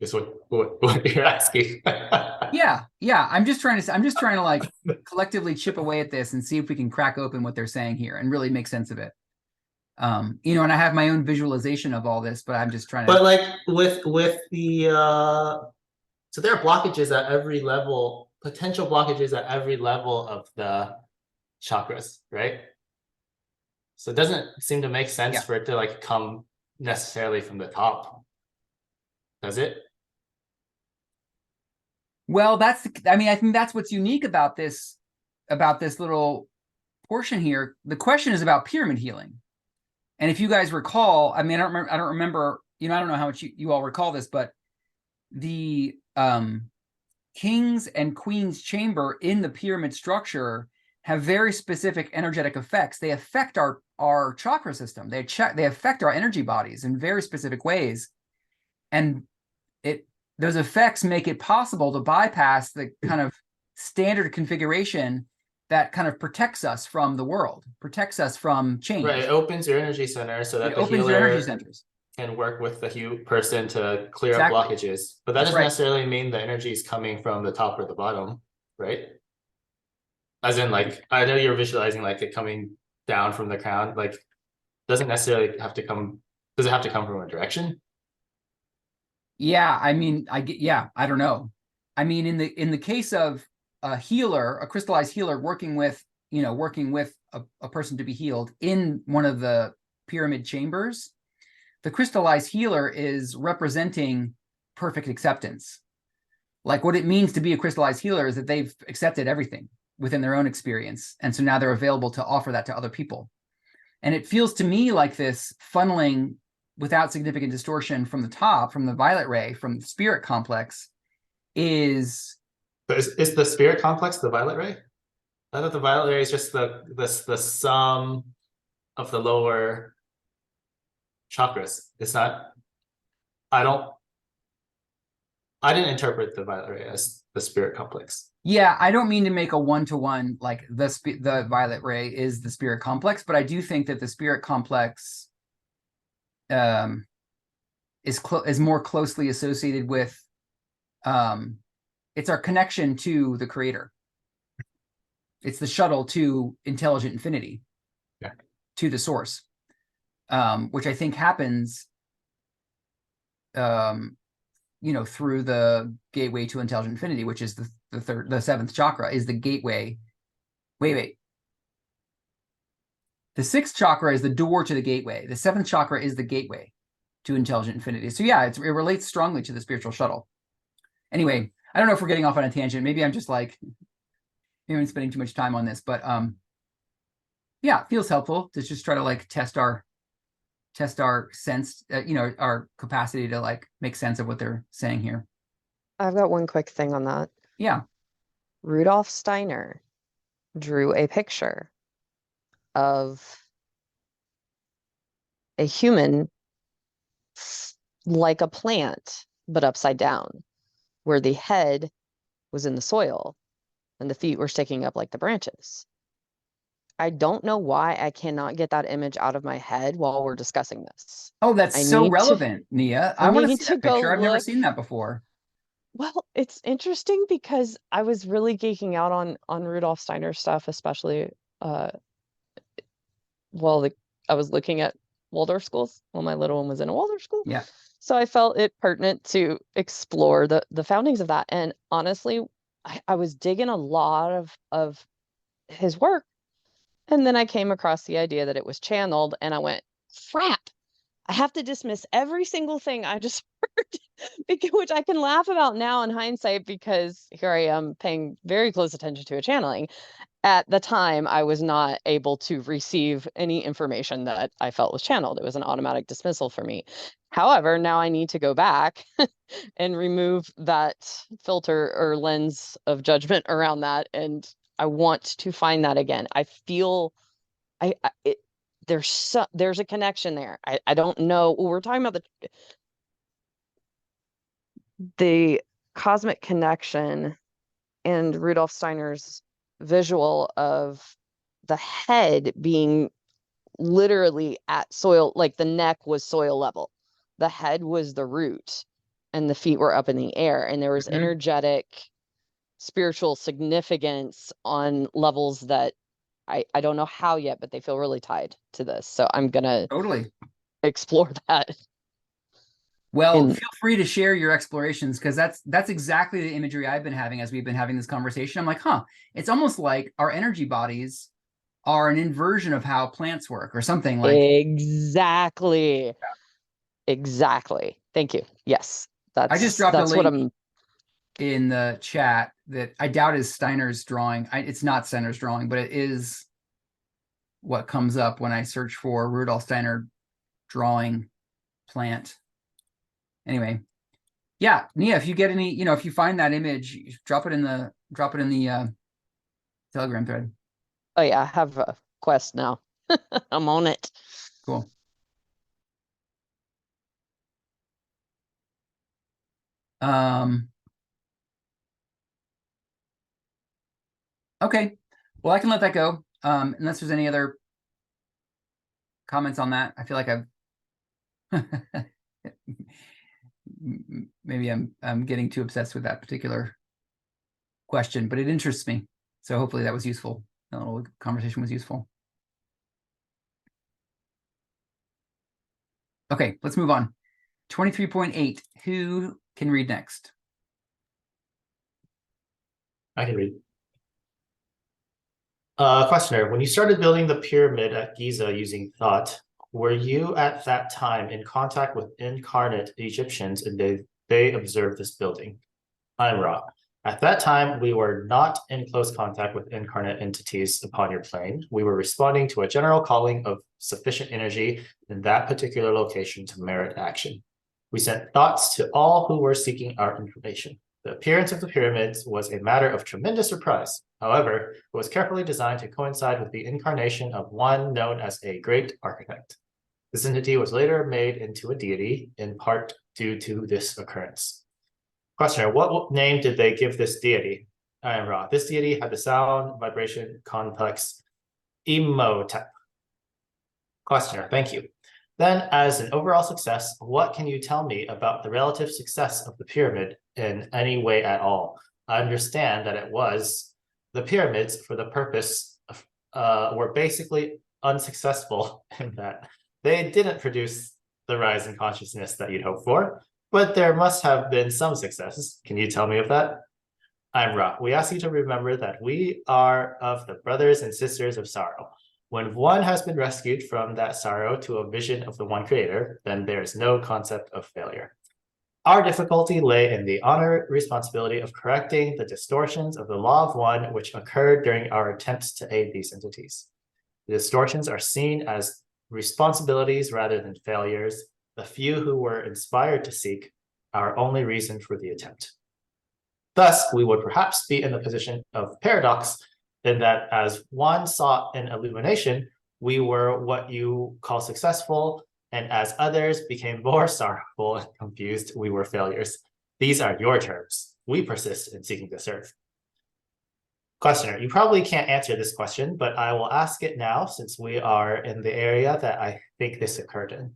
Is what you're asking. Yeah. I'm just trying to like collectively chip away at this and see if we can crack open what they're saying here and really make sense of it. And I have my own visualization of all this, but I'm just trying to. But like with the so there are blockages at every level, potential blockages at every level of the chakras, right? So it doesn't seem to make sense for it to like come necessarily from the top, does it? Well, I think that's what's unique about this little portion here. The question is about pyramid healing. And if you guys recall, I don't remember, I don't know how much you all recall this, but the king's and queen's chamber in the pyramid structure have very specific energetic effects. They affect our chakra system. They affect our energy bodies in very specific ways. And those effects make it possible to bypass the kind of standard configuration that kind of protects us from the world, protects us from change. Right, it opens your energy center so that the healer can work with the person to clear up blockages. But that doesn't necessarily mean the energy is coming from the top or the bottom, right? As in, like, I know you're visualizing like it coming down from the crown. Like, doesn't necessarily have to come. Does it have to come from a direction? Yeah, I don't know. In the case of a healer, a crystallized healer working with a person to be healed in one of the pyramid chambers, the crystallized healer is representing perfect acceptance. Like what it means to be a crystallized healer is that they've accepted everything within their own experience. And so now they're available to offer that to other people. And it feels to me like this funneling without significant distortion from the top, from the violet ray, from the spirit complex is... But is the spirit complex the violet ray? I thought the violet ray is just the sum of the lower chakras. It's not, I didn't interpret the violet ray as the spirit complex. Yeah, I don't mean to make a one-to-one, like the violet ray is the spirit complex, but I do think that the spirit complex is more closely associated with it's our connection to the creator. It's the shuttle to intelligent infinity, yeah, to the source, which I think happens through the gateway to intelligent infinity, which is the seventh chakra, is the gateway. Wait. The sixth chakra is the door to the gateway. The seventh chakra is the gateway to intelligent infinity. So yeah, it relates strongly to the spiritual shuttle. Anyway, I don't know if we're getting off on a tangent. Maybe I'm just like, maybe I'm spending too much time on this, but yeah, it feels helpful to just try to like test our sense, our capacity to like make sense of what they're saying here. I've got one quick thing on that. Yeah. Rudolf Steiner drew a picture of a human like a plant, but upside down, where the head was in the soil and the feet were sticking up like the branches. I don't know why I cannot get that image out of my head while we're discussing this. Oh, that's so relevant, Nia. I want to see that picture. I've never seen that before. Well, it's interesting because I was really geeking out on Rudolf Steiner stuff, especially I was looking at Waldorf schools while my little one was in a Waldorf school. Yeah. So I felt it pertinent to explore the foundings of that. And honestly, I was digging a lot of his work. And then I came across the idea that it was channeled, and I went, crap, I have to dismiss every single thing I just heard, which I can laugh about now in hindsight, because here I am paying very close attention to a channeling. At the time, I was not able to receive any information that I felt was channeled. It was an automatic dismissal for me. However, now I need to go back and remove that filter or lens of judgment around that. And I want to find that again. I feel there's a connection there. I don't know. We're talking about the cosmic connection and Rudolf Steiner's visual of the head being literally at soil, like the neck was soil level. The head was the root and the feet were up in the air. And there was energetic, spiritual significance on levels that I don't know how yet, but they feel really tied to this. So I'm going to totally explore that. Well, feel free to share your explorations, because that's exactly the imagery I've been having as we've been having this conversation. I'm like, it's almost like our energy bodies are an inversion of how plants work or something like. Exactly. Yeah. Exactly. Thank you. Yes. I just dropped a link in the chat that I doubt is Steiner's drawing. It's not Steiner's drawing, but it is what comes up when I search for Rudolf Steiner drawing plant. Anyway, yeah, Nia, if you get any, if you find that image, drop it in the Telegram thread. Oh yeah, I have a quest now. I'm on it. Cool. Okay, well, I can let that go. Unless there's any other comments on that. I feel like I've maybe I'm getting too obsessed with that particular question, but it interests me. So hopefully that was useful. That little conversation was useful. Okay, let's move on. 23.8. Who can read next? I can read. Questioner, when you started building the pyramid at Giza using thought, were you at that time in contact with incarnate Egyptians and they observed this building. I'm Ra. At that time, we were not in close contact with incarnate entities upon your plane. We were responding to a general calling of sufficient energy in that particular location to merit action. We sent thoughts to all who were seeking our information. The appearance of the pyramids was a matter of tremendous surprise. However, it was carefully designed to coincide with the incarnation of one known as a great architect. This entity was later made into a deity, in part due to this occurrence. Questioner, what name did they give this deity? I am Ra. This deity had the sound vibration complex Imhotep. Questioner, thank you. Then, as an overall success, what can you tell me about the relative success of the pyramid in any way at all? I understand that it was the pyramids for the purpose of, were basically unsuccessful in that they didn't produce the rise in consciousness that you'd hope for, but there must have been some successes. Can you tell me of that? I'm Ra. We ask you to remember that we are of the brothers and sisters of sorrow. When one has been rescued from that sorrow to a vision of the one creator, then there is no concept of failure. Our difficulty lay in the honor responsibility of correcting the distortions of the law of one which occurred during our attempts to aid these entities. The distortions are seen as responsibilities rather than failures. The few who were inspired to seek our only reason for the attempt. Thus, we would perhaps be in the position of paradox in that as one sought an illumination, we were what you call successful, and as others became more sorrowful and confused, we were failures. These are your terms. We persist in seeking the earth. Questioner, you probably can't answer this question, but I will ask it now since we are in the area that I think this occurred in.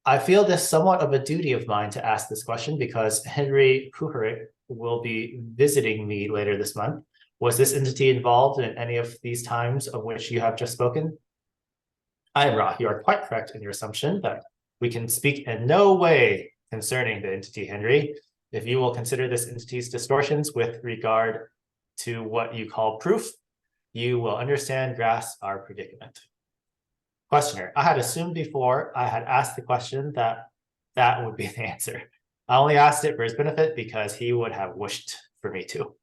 I feel this somewhat of a duty of mine to ask this question because Henry Puharich will be visiting me later this month. Was this entity involved in any of these times of which you have just spoken? I am Ra. You are quite correct in your assumption that we can speak in no way concerning the entity, Henry. If you will consider this entity's distortions with regard to what you call proof, you will understand, grasp our predicament. Questioner, I had assumed before I had asked the question that that would be the answer. I only asked it for his benefit because he would have wished for me to.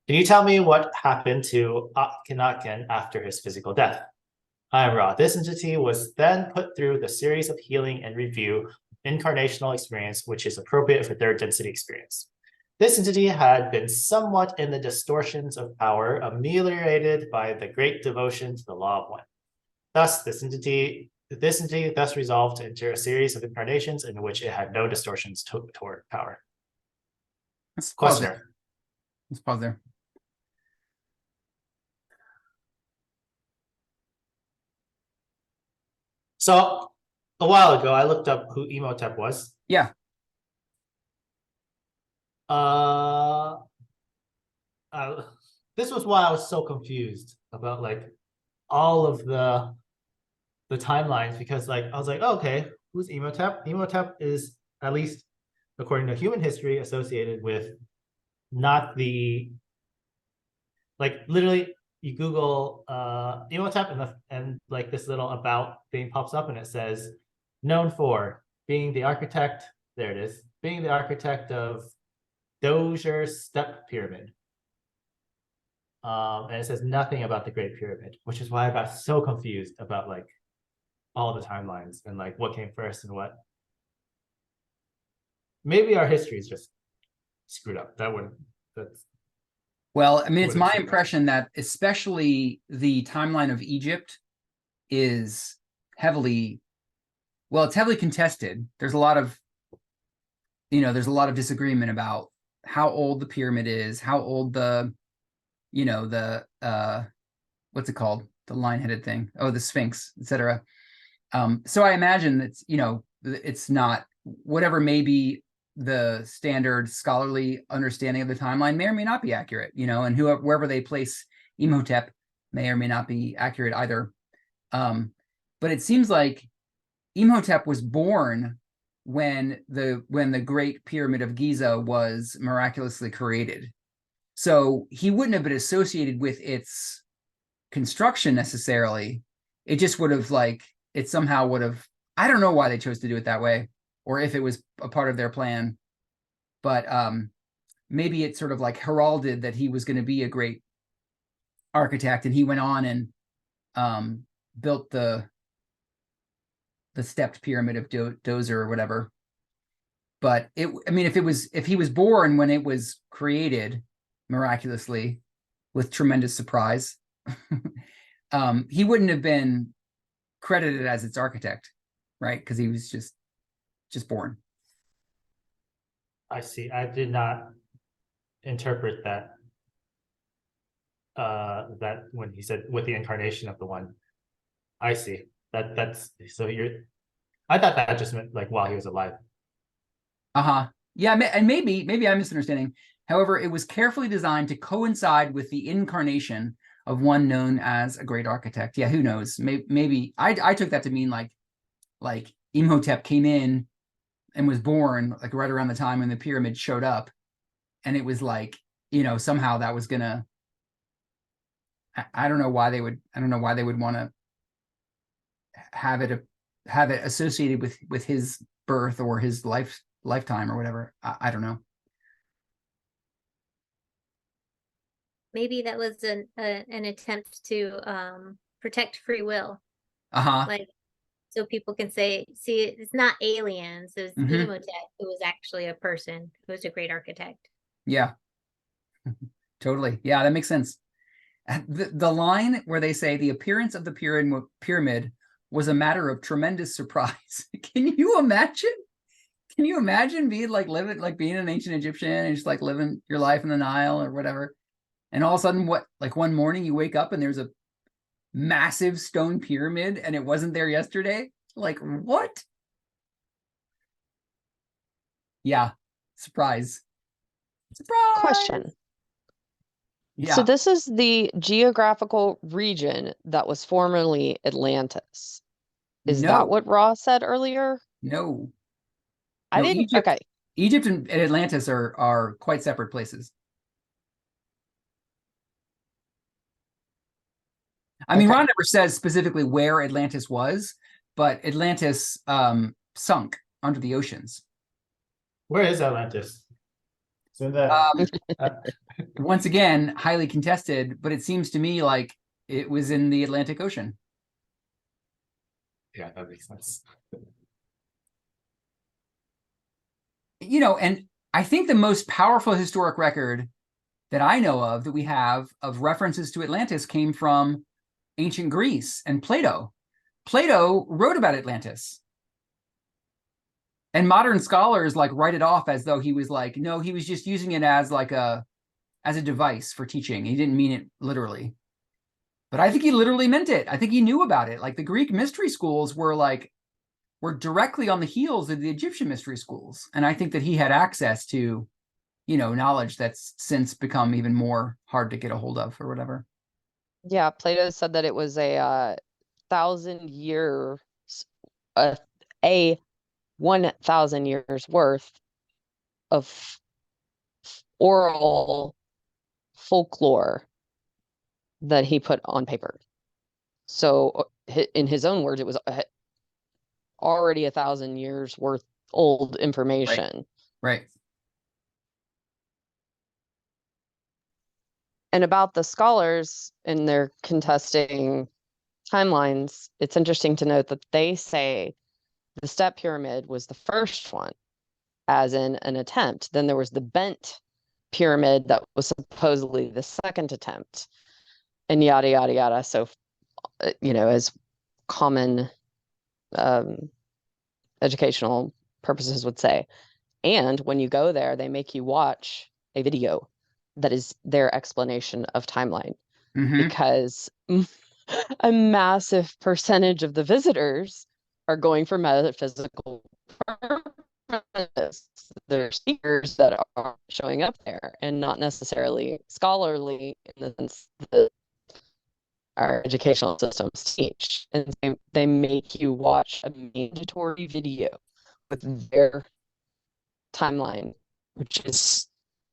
Can you tell me what happened to Akhenaten after his physical death? I am Ra. This entity was then put through the series of healing and review incarnational experience, which is appropriate for third density experience. This entity had been somewhat in the distortions of power, ameliorated by the great devotion to the law of one. Thus, this entity thus resolved to enter a series of incarnations in which it had no distortions toward power. Questioner. Let's pause there. So a while ago, I looked up who Imhotep was. Yeah. This was why I was so confused about like all of the timelines, because like I was like, oh, okay, who's Imhotep? Imhotep is, at least according to human history, associated with not the, like literally you Google Imhotep and like this little about thing pops up and it says known for being the architect, there it is, being the architect of Dozier Step Pyramid. And it says nothing about the Great Pyramid, which is why I got so confused about like all the timelines and like what came first and what. Maybe our history is just screwed up. That's Well, I mean, it's my impression that especially the timeline of Egypt is heavily, well, it's heavily contested. There's a lot of, there's a lot of disagreement about how old the pyramid is, how old the, what's it called? The line-headed thing. Oh, the Sphinx, etc. So I imagine that's, it's not, whatever may be the standard scholarly understanding of the timeline may or may not be accurate, and wherever they place Imhotep may or may not be accurate either. But it seems like Imhotep was born when the Great Pyramid of Giza was miraculously created. So he wouldn't have been associated with its construction necessarily. It just would have I don't know why they chose to do it that way, or if it was a part of their plan. but maybe it sort of like heralded that he was going to be a great architect, and he went on and built the stepped pyramid of Dozer or whatever. But I mean, if he was born when it was created miraculously with tremendous surprise, he wouldn't have been credited as its architect, right? Because he was just born. I see. I did not interpret that that when he said with the incarnation of the one. I see. That's so I thought that just meant like while he was alive. Yeah, and maybe I'm misunderstanding. However, it was carefully designed to coincide with the incarnation of one known as a great architect. Yeah, who knows? Maybe I took that to mean like Imhotep came in and was born like right around the time when the pyramid showed up, and it was like, somehow that was gonna. I don't know why they would want to have it associated with his birth or his lifetime or whatever. I don't know. Maybe that was an attempt to protect free will. Like, so people can say, see, it's not aliens, it was Imhotep who was actually a person who was a great architect. Yeah. Totally. Yeah, that makes sense. The line where they say the appearance of the pyramid was a matter of tremendous surprise. Can you imagine? Can you imagine being being an ancient Egyptian and just like living your life in the Nile or whatever? And all of a sudden, one morning you wake up and there's a massive stone pyramid and it wasn't there yesterday? Like, what? Yeah. Surprise. Question. Yeah. So this is the geographical region that was formerly Atlantis. Is that what Ra said earlier? No. I didn't. Egypt, okay. Egypt and Atlantis are quite separate places. I mean, Ron never says specifically where Atlantis was, but Atlantis sunk under the oceans. Where is Atlantis? So that once again, highly contested, but it seems to me like it was in the Atlantic Ocean. Yeah, that makes sense. And I think the most powerful historic record that I know of that we have of references to Atlantis came from ancient Greece and Plato. Plato wrote about Atlantis. And modern scholars write it off as though he was no, he was just using it as as a device for teaching. He didn't mean it literally. But I think he literally meant it. I think he knew about it. Like the Greek mystery schools were directly on the heels of the Egyptian mystery schools. And I think that he had access to, knowledge that's since become even more hard to get a hold of or whatever. Yeah, Plato said that it was a 1,000 years, a 1,000 years worth of oral folklore that he put on paper. So in his own words, it was already 1,000 years worth old information. Right. And about the scholars and their contesting timelines, it's interesting to note that they say the step pyramid was the first one, as in an attempt. Then there was the bent pyramid that was supposedly the second attempt, and yada, yada, yada. So, as common educational purposes would say. And when you go there, they make you watch a video that is their explanation of timeline, because a massive percentage of the visitors are going for metaphysical purposes. There are speakers that are showing up there and not necessarily scholarly in the sense that our educational systems teach. And they make you watch a mandatory video with their timeline, which is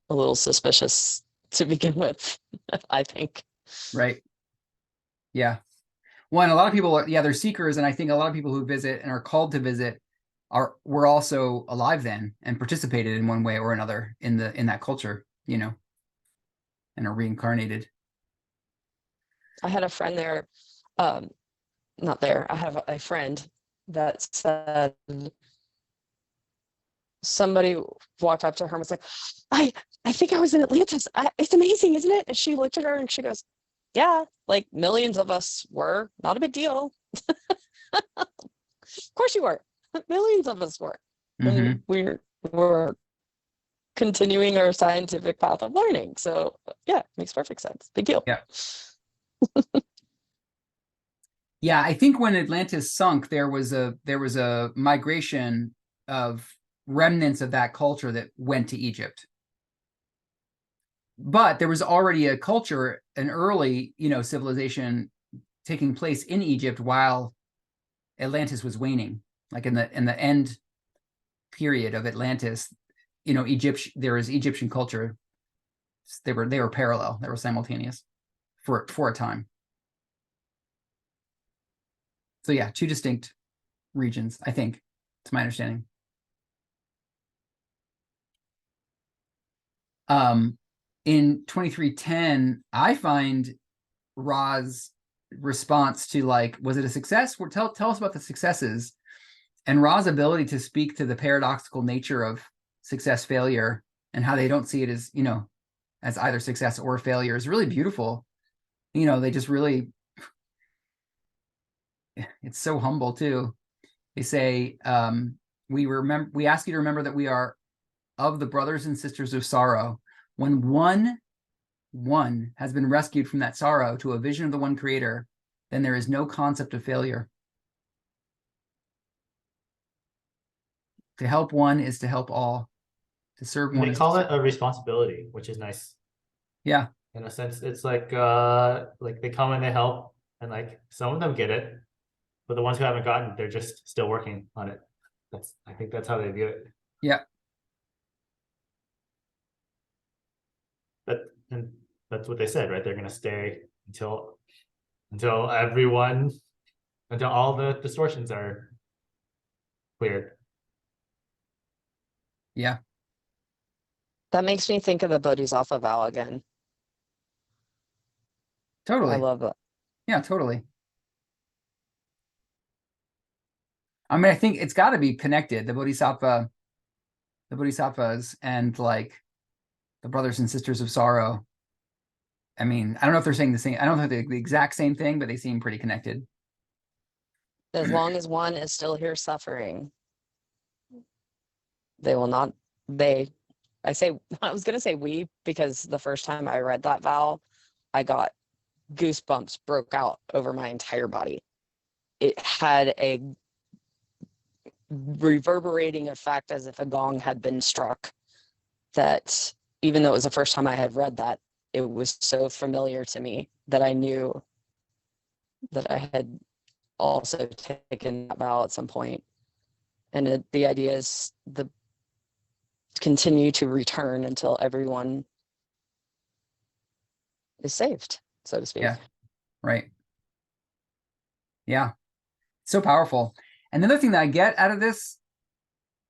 a little suspicious to begin with, I think. Right. Yeah. One, a lot of people they're seekers, and I think a lot of people who visit and are called to visit were also alive then and participated in one way or another in that culture, you know, and are reincarnated. I had a friend there, not there, I have a friend that said somebody walked up to her and was like, I think I was in Atlantis. It's amazing, isn't it? And she looked at her and she goes, yeah, like millions of us were, not a big deal. Of course you were. Millions of us were. And we're continuing our scientific path of learning. So yeah, makes perfect sense. Big deal. Yeah. Yeah, I think when Atlantis sunk, there was a migration of remnants of that culture that went to Egypt. But there was already a culture, an early, you know, civilization taking place in Egypt while Atlantis was waning. Like in the end period of Atlantis, you know, there was Egyptian culture. They were parallel, they were simultaneous for a time. So yeah, two distinct regions, I think, to my understanding. In 2310, I find Ra's response to, like, was it a success? Tell us about the successes, and Ra's ability to speak to the paradoxical nature of success failure and how they don't see it as, you know, as either success or failure is really beautiful. You know, they just really, it's so humble too. They say, we ask you to remember that we are of the brothers and sisters of sorrow. When one has been rescued from that sorrow to a vision of the one creator, then there is no concept of failure. To help one is to help all. To serve one They is call it a responsibility, which is nice. Yeah. In a sense, it's like they come and they help, and like some of them get it, but the ones who haven't gotten, they're just still working on it. I think that's how they view it. Yeah. And that's what they said, right? They're gonna stay until all the distortions are cleared. Yeah. That makes me think of the Bodhisattva vow again. Totally. I love it. Yeah, totally. I mean, I think it's got to be connected. The Bodhisattvas, and like the brothers and sisters of sorrow. I mean, I don't know if they're saying the same. I don't know if they're the exact same thing, but they seem pretty connected. As long as one is still here suffering, they will not, I was going to say we, because the first time I read that vow, I got goosebumps broke out over my entire body. It had a reverberating effect as if a gong had been struck, that even though it was the first time I had read that, it was so familiar to me that I knew that I had also taken that vow at some point. And the idea is continue to return until everyone is saved, so to speak. Yeah. Right. Yeah. So powerful. And the other thing that I get out of this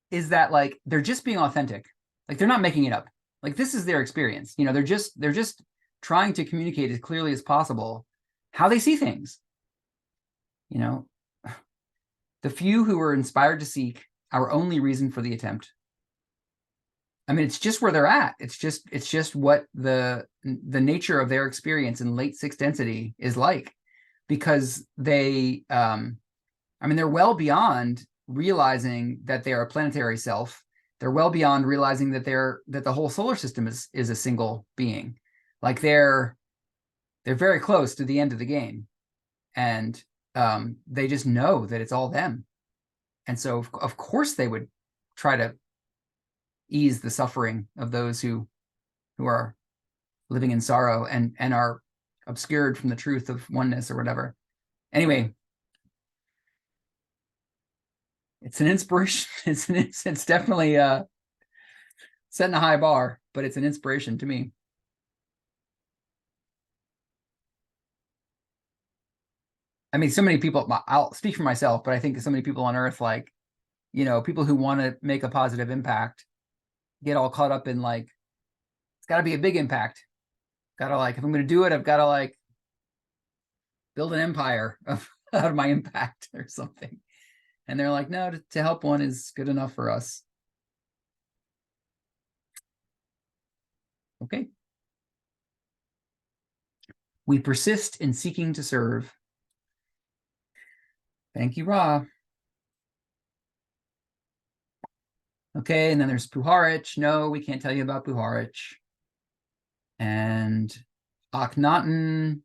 is that, like, they're just being authentic. Like, they're not making it up. Like, this is their experience. You know, they're just trying to communicate as clearly as possible how they see things. You know, the few who are inspired to seek our only reason for the attempt. I mean, it's just where they're at. It's just what the nature of their experience in late sixth density is like, because they, I mean, they're well beyond realizing that they're a planetary self. They're well beyond realizing that the whole solar system is a single being. Like they're very close to the end of the game, and they just know that it's all them. And so of course they would try to ease the suffering of those who are living in sorrow and are obscured from the truth of oneness or whatever. Anyway, it's an inspiration. It's definitely setting a high bar, but it's an inspiration to me. I mean, so many people, I'll speak for myself, but I think so many people on Earth, like, you know, people who want to make a positive impact get all caught up in like, it's got to be a big impact. Got to like, if I'm going to do it, I've got to like build an empire out of my impact or something. And they're like, no, to help one is good enough for us. Okay. We persist in seeking to serve. Thank you, Ra. Okay, and then there's Puharich. No, we can't tell you about Puharich. And Akhenaten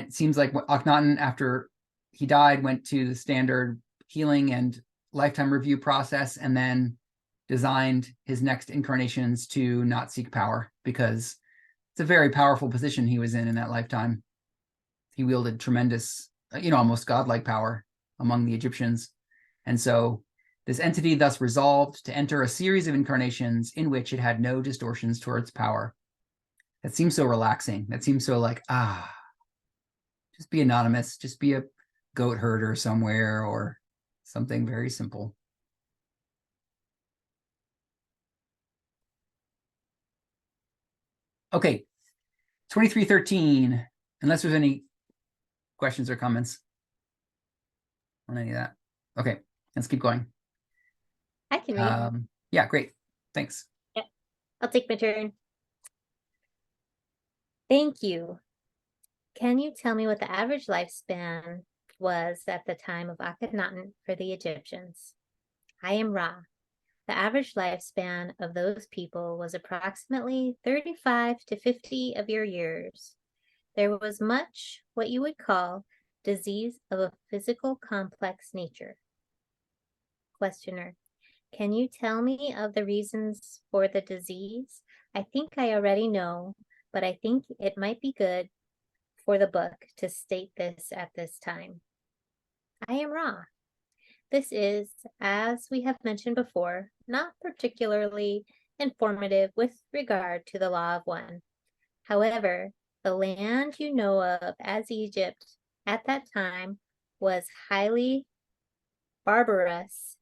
seems like Akhenaten, after he died, went to the standard healing and lifetime review process, and then designed his next incarnations to not seek power, because it's a very powerful position he was in that lifetime. He wielded tremendous, almost godlike power among the Egyptians. And so this entity thus resolved to enter a series of incarnations in which it had no distortions towards power. That seems so relaxing. That seems so like, just be anonymous, just be a goat herder somewhere or something very simple. Okay, 2313, unless there's any questions or comments on any of that. Okay, let's keep going. I can read. Yeah, great. Thanks. Yeah, I'll take my turn. Thank you. Can you tell me what the average lifespan was at the time of Akhenaten for the Egyptians? I am Ra. The average lifespan of those people was approximately 35 to 50 of your years. There was much what you would call disease of a physical complex nature. Questioner, can you tell me of the reasons for the disease? I think I already know, but I think it might be good for the book to state this at this time. I am Ra. This is, as we have mentioned before, not particularly informative with regard to the Law of One. However, the land you know of as Egypt at that time was highly barbarous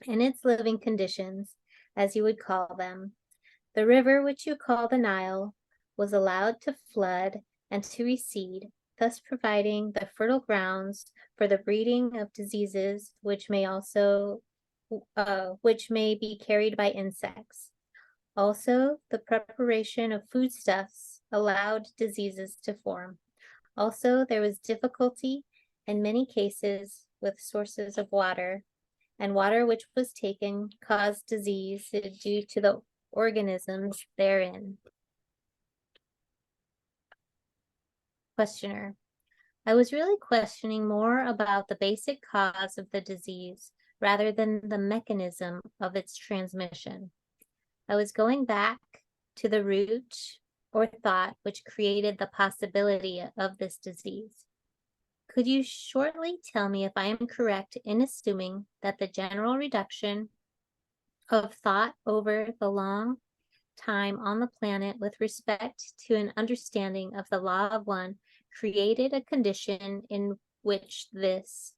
in its living conditions, as you would call them. The river, which you call the Nile, was allowed to flood and to recede, thus providing the fertile grounds for the breeding of diseases which may be carried by insects. Also, the preparation of foodstuffs allowed diseases to form. Also, there was difficulty in many cases with sources of water, and water which was taken caused disease due to the organisms therein. Questioner, I was really questioning more about the basic cause of the disease rather than the mechanism of its transmission. I was going back to the root or thought which created the possibility of this disease. Could you shortly tell me if I am correct in assuming that the general reduction of thought over the long time on the planet with respect to an understanding of the Law of One created a condition in which this,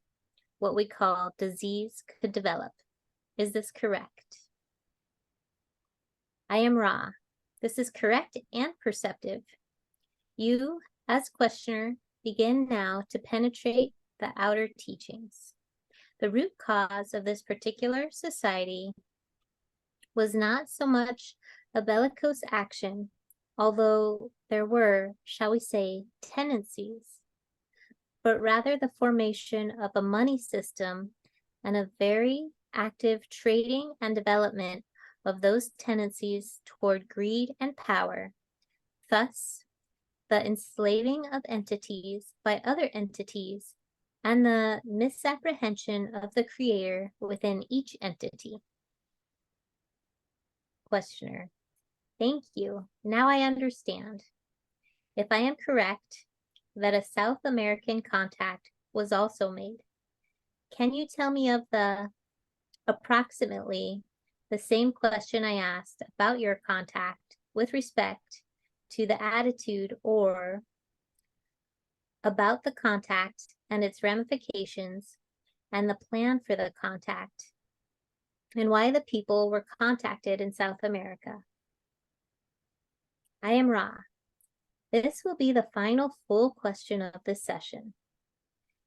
what we call disease, could develop? Is this correct? I am Ra. This is correct and perceptive. You, as questioner, begin now to penetrate the outer teachings. The root cause of this particular society was not so much a bellicose action, although there were, shall we say, tendencies, but rather the formation of a money system and a very active trading and development of those tendencies toward greed and power. Thus, the enslaving of entities by other entities and the misapprehension of the creator within each entity. Questioner, thank you. Now I understand. If I am correct, that a South American contact was also made. Can you tell me of the approximately the same question I asked about your contact with respect to the attitude or about the contact and its ramifications and the plan for the contact, and why the people were contacted in South America. I am Ra. This will be the final full question of this session.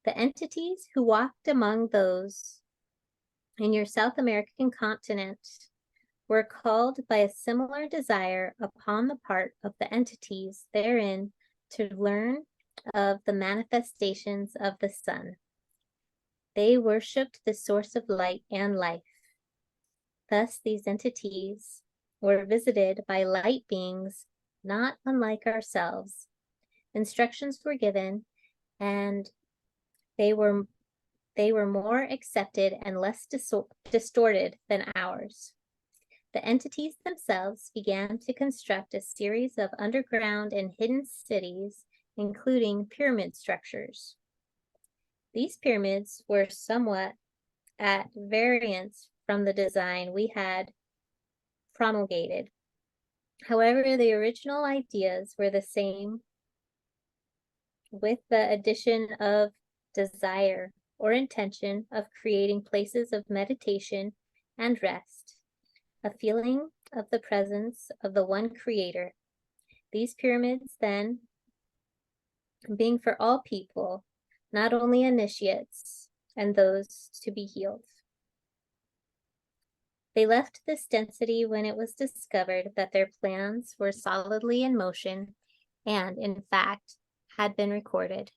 The entities who walked among those in your South American continent were called by a similar desire upon the part of the entities therein to learn of the manifestations of the sun. They worshipped the source of light and life. Thus, these entities were visited by light beings not unlike ourselves. Instructions were given, and they were more accepted and less distorted than ours. The entities themselves began to construct a series of underground and hidden cities, including pyramid structures. These pyramids were somewhat at variance from the design we had promulgated. However, the original ideas were the same, with the addition of desire or intention of creating places of meditation and rest, a feeling of the presence of the one creator. These pyramids, then, being for all people, not only initiates and those to be healed. They left this density when it was discovered that their plans were solidly in motion and, in fact, had been recorded.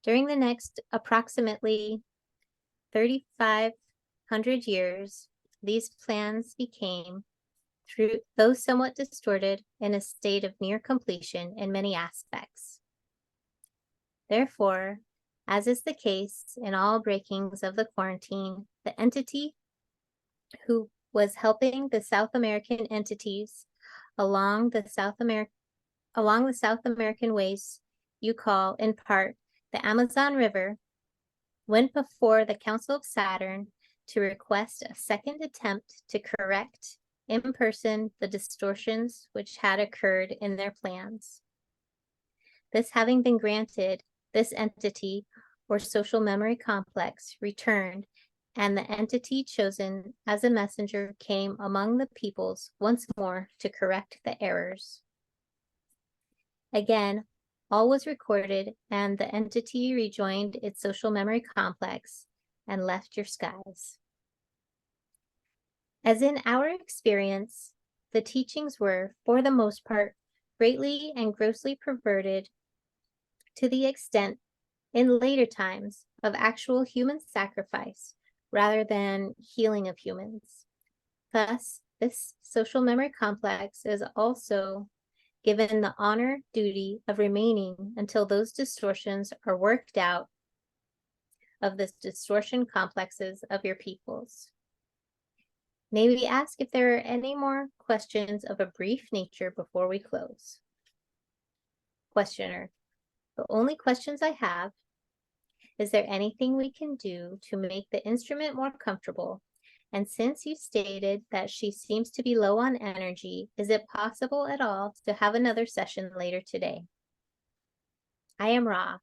During the next approximately 3,500 years, these plans became, though somewhat distorted, in a state of near completion in many aspects. Therefore, as is the case in all breakings of the quarantine, the entity who was helping the South American entities along the South American ways you call, in part, the Amazon River, went before the Council of Saturn to request a second attempt to correct in person the distortions which had occurred in their plans. This having been granted, this entity or social memory complex returned, and the entity chosen as a messenger came among the peoples once more to correct the errors. Again, all was recorded, and the entity rejoined its social memory complex and left your skies. As in our experience, the teachings were, for the most part, greatly and grossly perverted to the extent, in later times, of actual human sacrifice rather than healing of humans. Thus, this social memory complex is also given the honor duty of remaining until those distortions are worked out of the distortion complexes of your peoples. May we ask if there are any more questions of a brief nature before we close? Questioner: the only questions I have: is there anything we can do to make the instrument more comfortable? And since you stated that she seems to be low on energy, is it possible at all to have another session later today? I am Ra.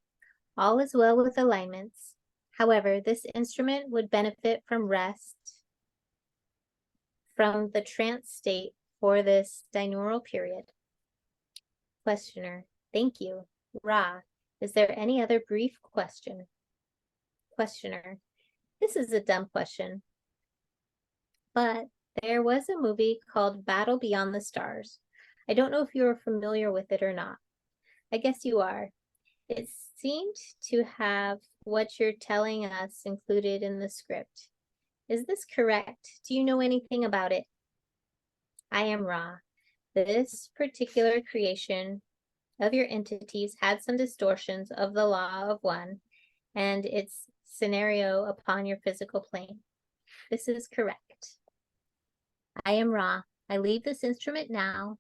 All is well with alignments. However, this instrument would benefit from rest from the trance state for this binaural period. Questioner: thank you. Ra, is there any other brief question? Questioner: this is a dumb question, but there was a movie called Battle Beyond the Stars. I don't know if you are familiar with it or not. I guess you are. It seemed to have what you're telling us included in the script. Is this correct? Do you know anything about it? I am Ra. This particular creation of your entities had some distortions of the law of one and its scenario upon your physical plane. This is correct. I am Ra. I leave this instrument now.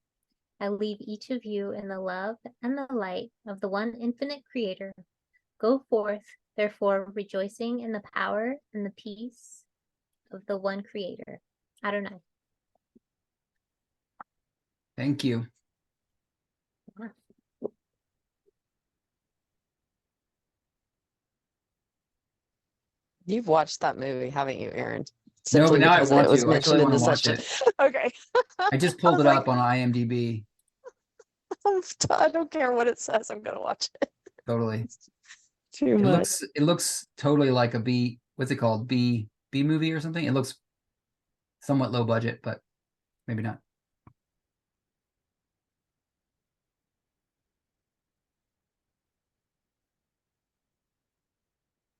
I leave each of you in the love and the light of the one infinite creator. Go forth, therefore, rejoicing in the power and the peace of the one creator. Adonai. Thank you. You've watched that movie, haven't you, Aaron? No, but Simply now I because want it was to. I mentioned totally in want the to watch section. it. Okay. I just I pulled was it like, up on IMDb. I don't care what it says. I'm gonna watch it. Totally. It's too It much. looks totally like a B, what's it called? B movie or something. It looks somewhat low budget, but maybe not.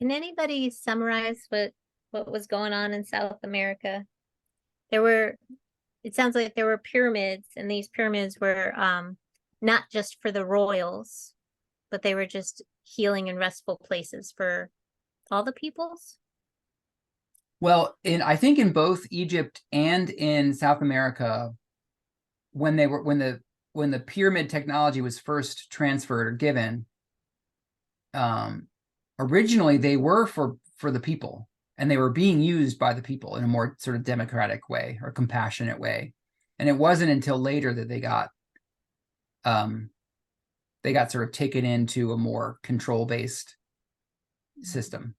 Can anybody summarize what was going on in South America? There were, it sounds like there were pyramids, and these pyramids were not just for the royals, but they were just healing and restful places for all the peoples. Well, I think in both Egypt and in South America, when the pyramid technology was first transferred or given, originally they were for the people, and they were being used by the people in a more sort of democratic way or compassionate way. And it wasn't until later that they got sort of taken into a more control-based system.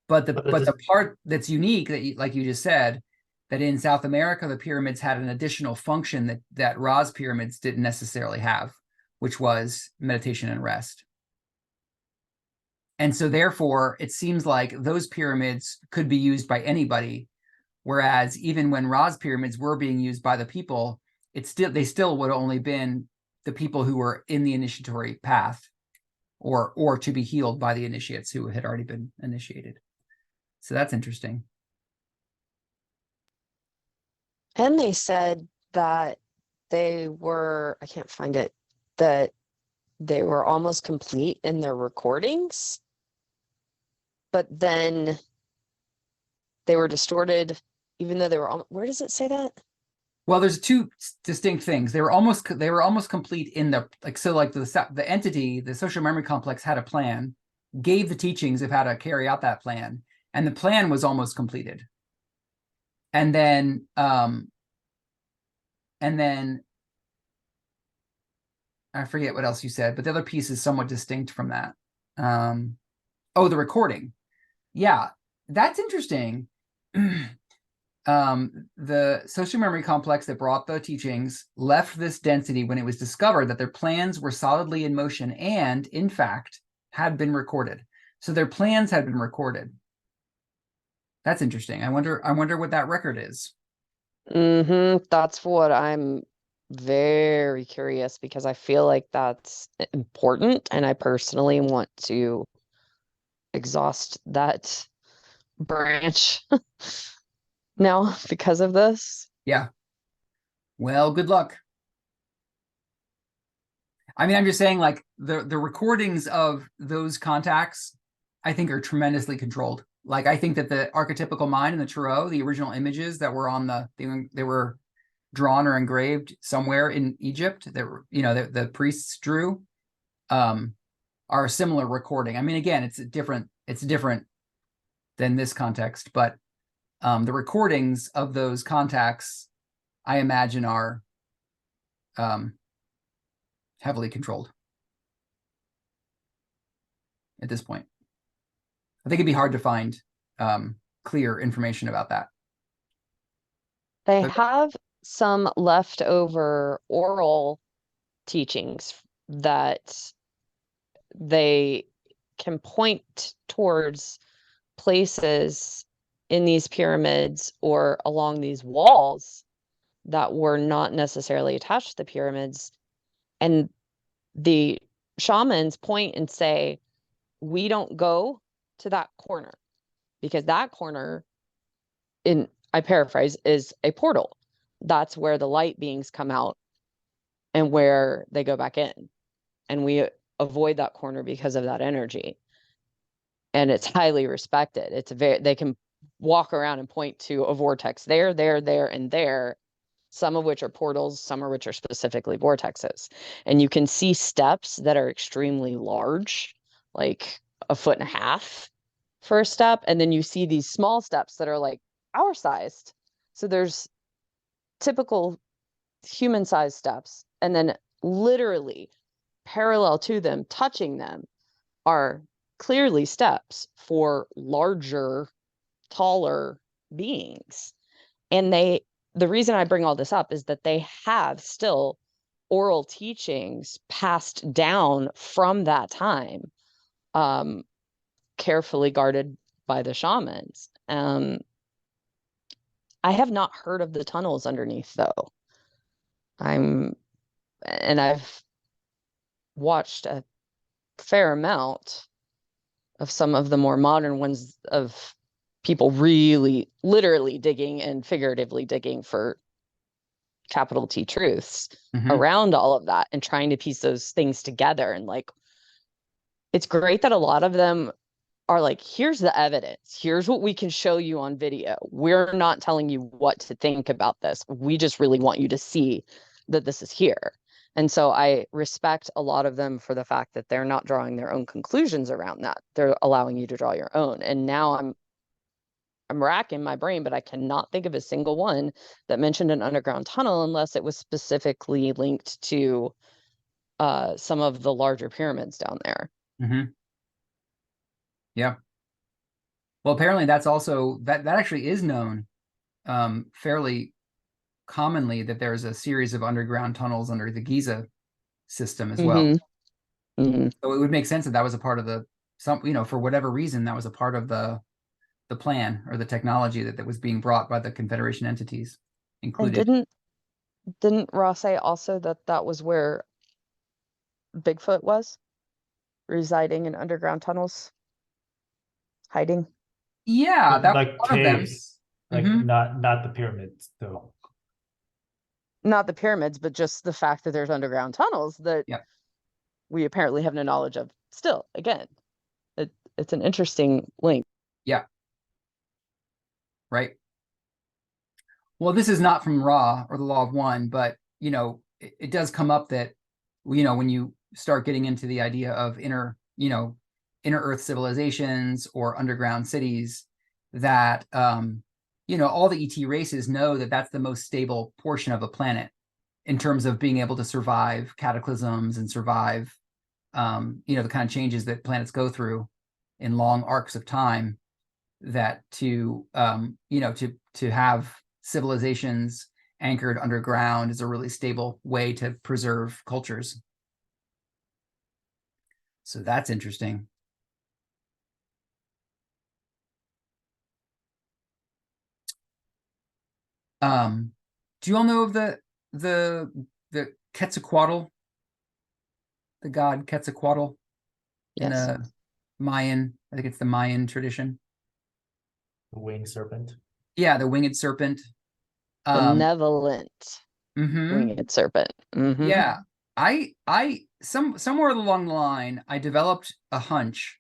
But the part that's unique, that like you just said, that in South America the pyramids had an additional function that Ra's pyramids didn't necessarily have, which was meditation and rest. And so therefore, it seems like those pyramids could be used by anybody, whereas even when Ra's pyramids were being used by the people, they still would have only been the people who were in the initiatory path, or to be healed by the initiates who had already been initiated. So that's interesting. And they said that they were, I can't find it, that they were almost complete in their recordings, but then they were distorted, even though they were, where does it say that? Well, there's two distinct things. They were almost complete in the the entity, the social memory complex, had a plan, gave the teachings of how to carry out that plan, and the plan was almost completed. And then I forget what else you said, but the other piece is somewhat distinct from that. The recording. Yeah, that's interesting. The social memory complex that brought the teachings left this density when it was discovered that their plans were solidly in motion and, in fact, had been recorded. So their plans had been recorded. That's interesting. I wonder what that record is. That's what I'm very curious, because I feel like that's important, and I personally want to exhaust that branch now because of this. Yeah. Well, good luck. I mean, I'm just saying, like, the recordings of those contacts, I think, are tremendously controlled. Like, I think that the archetypical mind and the tarot, the original images that were on they were drawn or engraved somewhere in Egypt that were, the priests drew, are a similar recording. I mean, again, it's different than this context, but the recordings of those contacts, I imagine, are heavily controlled at this point. I think it'd be hard to find clear information about that. They have some leftover oral teachings that they can point towards places in these pyramids or along these walls that were not necessarily attached to the pyramids. And the shamans point and say, we don't go to that corner, because that corner, I paraphrase, is a portal. That's where the light beings come out and where they go back in. And we avoid that corner because of that energy. And it's highly respected. They can walk around and point to a vortex there, and there, some of which are portals, some of which are specifically vortexes. And you can see steps that are extremely large, like 1.5 feet for a step. And then you see these small steps that are like our sized. So there's typical human sized steps. And then literally parallel to them, touching them, are clearly steps for larger, taller beings. And the reason I bring all this up is that they have still oral teachings passed down from that time, carefully guarded by the shamans. I have not heard of the tunnels underneath, though. I've watched a fair amount of some of the more modern ones of people really literally digging and figuratively digging for capital T truths around all of that and trying to piece those things together. And like, it's great that a lot of them are like, here's the evidence. Here's what we can show you on video. We're not telling you what to think about this. We just really want you to see that this is here. And so I respect a lot of them for the fact that they're not drawing their own conclusions around that. They're allowing you to draw your own. And now I'm racking my brain, but I cannot think of a single one that mentioned an underground tunnel unless it was specifically linked to some of the larger pyramids down there. Yeah. Well, apparently that's also, that actually is known fairly commonly, that there's a series of underground tunnels under the Giza system as well. So it would make sense that that was a part of the, for whatever reason, that was a part of the plan or the technology that was being brought by the Confederation entities included. And didn't Ross say also that that was where Bigfoot was residing in underground tunnels, hiding? Yeah, that like was one of them. caves, like not the pyramids though. Not the pyramids, but just the fact that there's underground tunnels that we apparently have no knowledge of. Still, again, it's an interesting link. Yeah. Right. Well, this is not from Ra or the Law of One, but it does come up that when you start getting into the idea of inner Earth civilizations or underground cities, that all the ET races know that that's the most stable portion of a planet in terms of being able to survive cataclysms and survive the kind of changes that planets go through in long arcs of time, that to have civilizations anchored underground is a really stable way to preserve cultures. So that's interesting. Do you all know of the Quetzalcoatl, the god Quetzalcoatl in the Mayan? I think it's the Mayan tradition. The winged serpent. Yeah, the winged serpent. Benevolent winged serpent. Yeah, somewhere along the line, I developed a hunch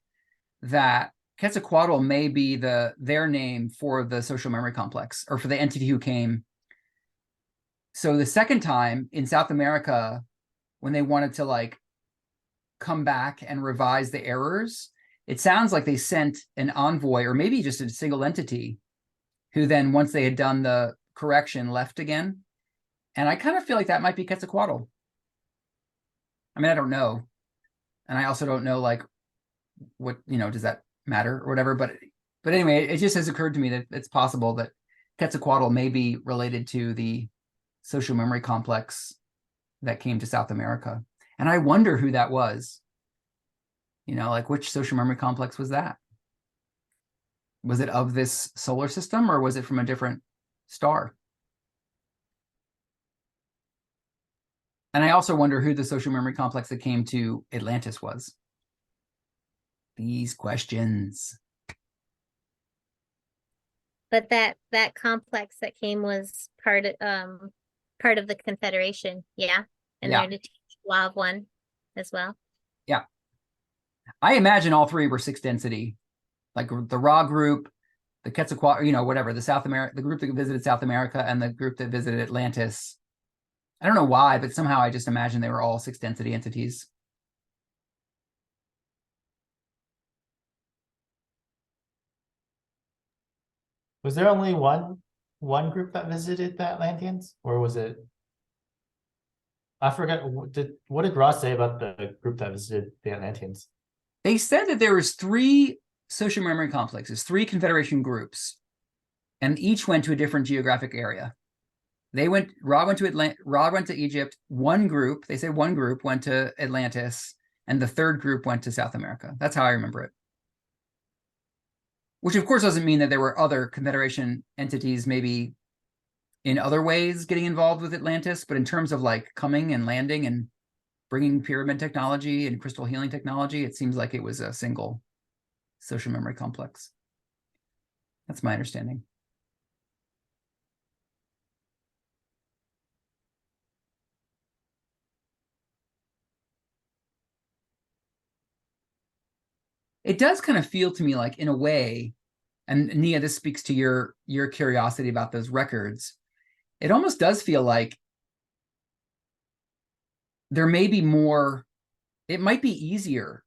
that Quetzalcoatl may be their name for the social memory complex, or for the entity who came. So the second time in South America, when they wanted to like come back and revise the errors, it sounds like they sent an envoy, or maybe just a single entity, who then, once they had done the correction, left again. And I kind of feel like that might be Quetzalcoatl. I mean, I don't know. And I also don't know, like, what, does that matter or whatever? But anyway, it just has occurred to me that it's possible that Quetzalcoatl may be related to the social memory complex that came to South America. And I wonder who that was. Like, which social memory complex was that? Was it of this solar system, or was it from a different star? And I also wonder who the social memory complex that came to Atlantis was. These questions. But that complex that came was part of the Confederation, yeah. And they're to teach Law of One as well. Yeah. I imagine all three were sixth density, like the Ra group, the Quetzalcoatl, whatever, the group that visited South America, and the group that visited Atlantis. I don't know why, but somehow I just imagine they were all sixth density entities. Was there only one group that visited the Atlanteans, or was it? I forget. What did Ross say about the group that visited the Atlanteans? They said that there was 3 social memory complexes, 3 Confederation groups, and each went to a different geographic area. Ra went to Egypt. One group, they say one group went to Atlantis, and the third group went to South America. That's how I remember it. Which of course doesn't mean that there were other Confederation entities maybe in other ways getting involved with Atlantis, but in terms of like coming and landing and bringing pyramid technology and crystal healing technology, it seems like it was a single social memory complex. That's my understanding. It does kind of feel to me like, in a way, and Nia, this speaks to your curiosity about those records. It almost does feel like there may be more, it might be easier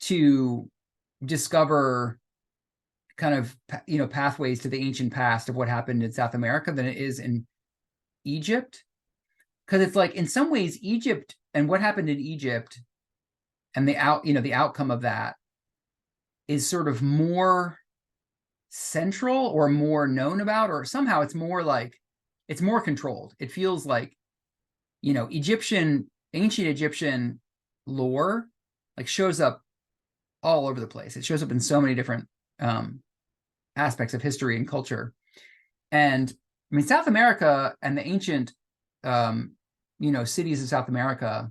to discover kind of, pathways to the ancient past of what happened in South America than it is in Egypt. Because it's like, in some ways, Egypt and what happened in Egypt and the outcome of that is sort of more central or more known about, or somehow it's more controlled. It feels like, ancient Egyptian lore like shows up all over the place. It shows up in so many different aspects of history and culture. And I mean, South America and the ancient cities of South America,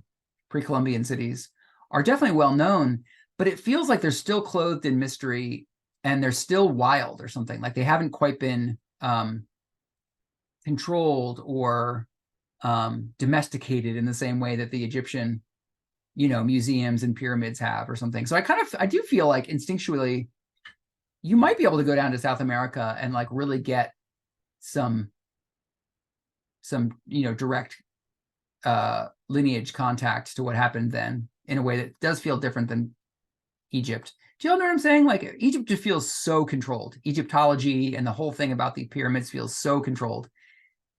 pre-Columbian cities, are definitely well known, but it feels like they're still clothed in mystery and they're still wild or something. Like they haven't quite been controlled or domesticated in the same way that the Egyptian, museums and pyramids have or something. So I do feel like instinctually you might be able to go down to South America and like really get some direct lineage contact to what happened then in a way that does feel different than Egypt. Do you all know what I'm saying? Like Egypt just feels so controlled. Egyptology and the whole thing about the pyramids feels so controlled.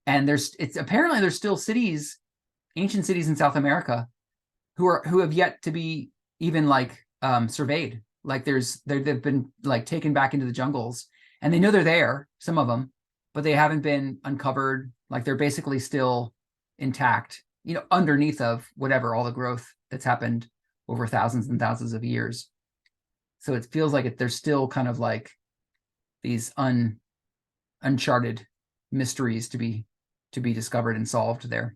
And apparently there's still cities, ancient cities in South America who have yet to be even like surveyed. Like they've been like taken back into the jungles and they know they're there, some of them, but they haven't been uncovered. Like they're basically still intact, underneath of whatever, all the growth that's happened over thousands and thousands of years. So it feels like there's still kind of like these uncharted mysteries to be discovered and solved there.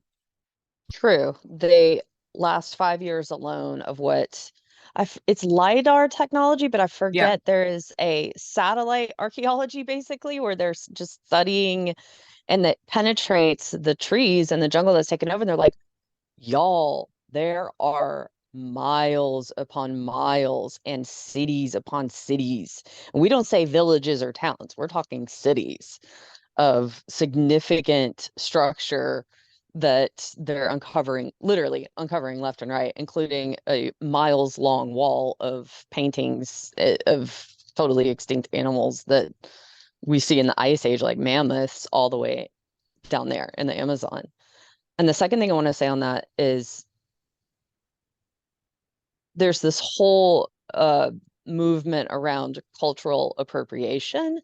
True. The last 5 years alone of what it's LiDAR technology, but I forget there is a satellite archaeology basically where they're just studying and that penetrates the trees and the jungle that's taken over. And they're like, y'all, there are miles upon miles and cities upon cities. And we don't say villages or towns. We're talking cities of significant structure that they're literally uncovering left and right, including a miles long wall of paintings of totally extinct animals that we see in the Ice Age, like mammoths, all the way down there in the Amazon. And the second thing I want to say on that is there's this whole movement around cultural appropriation.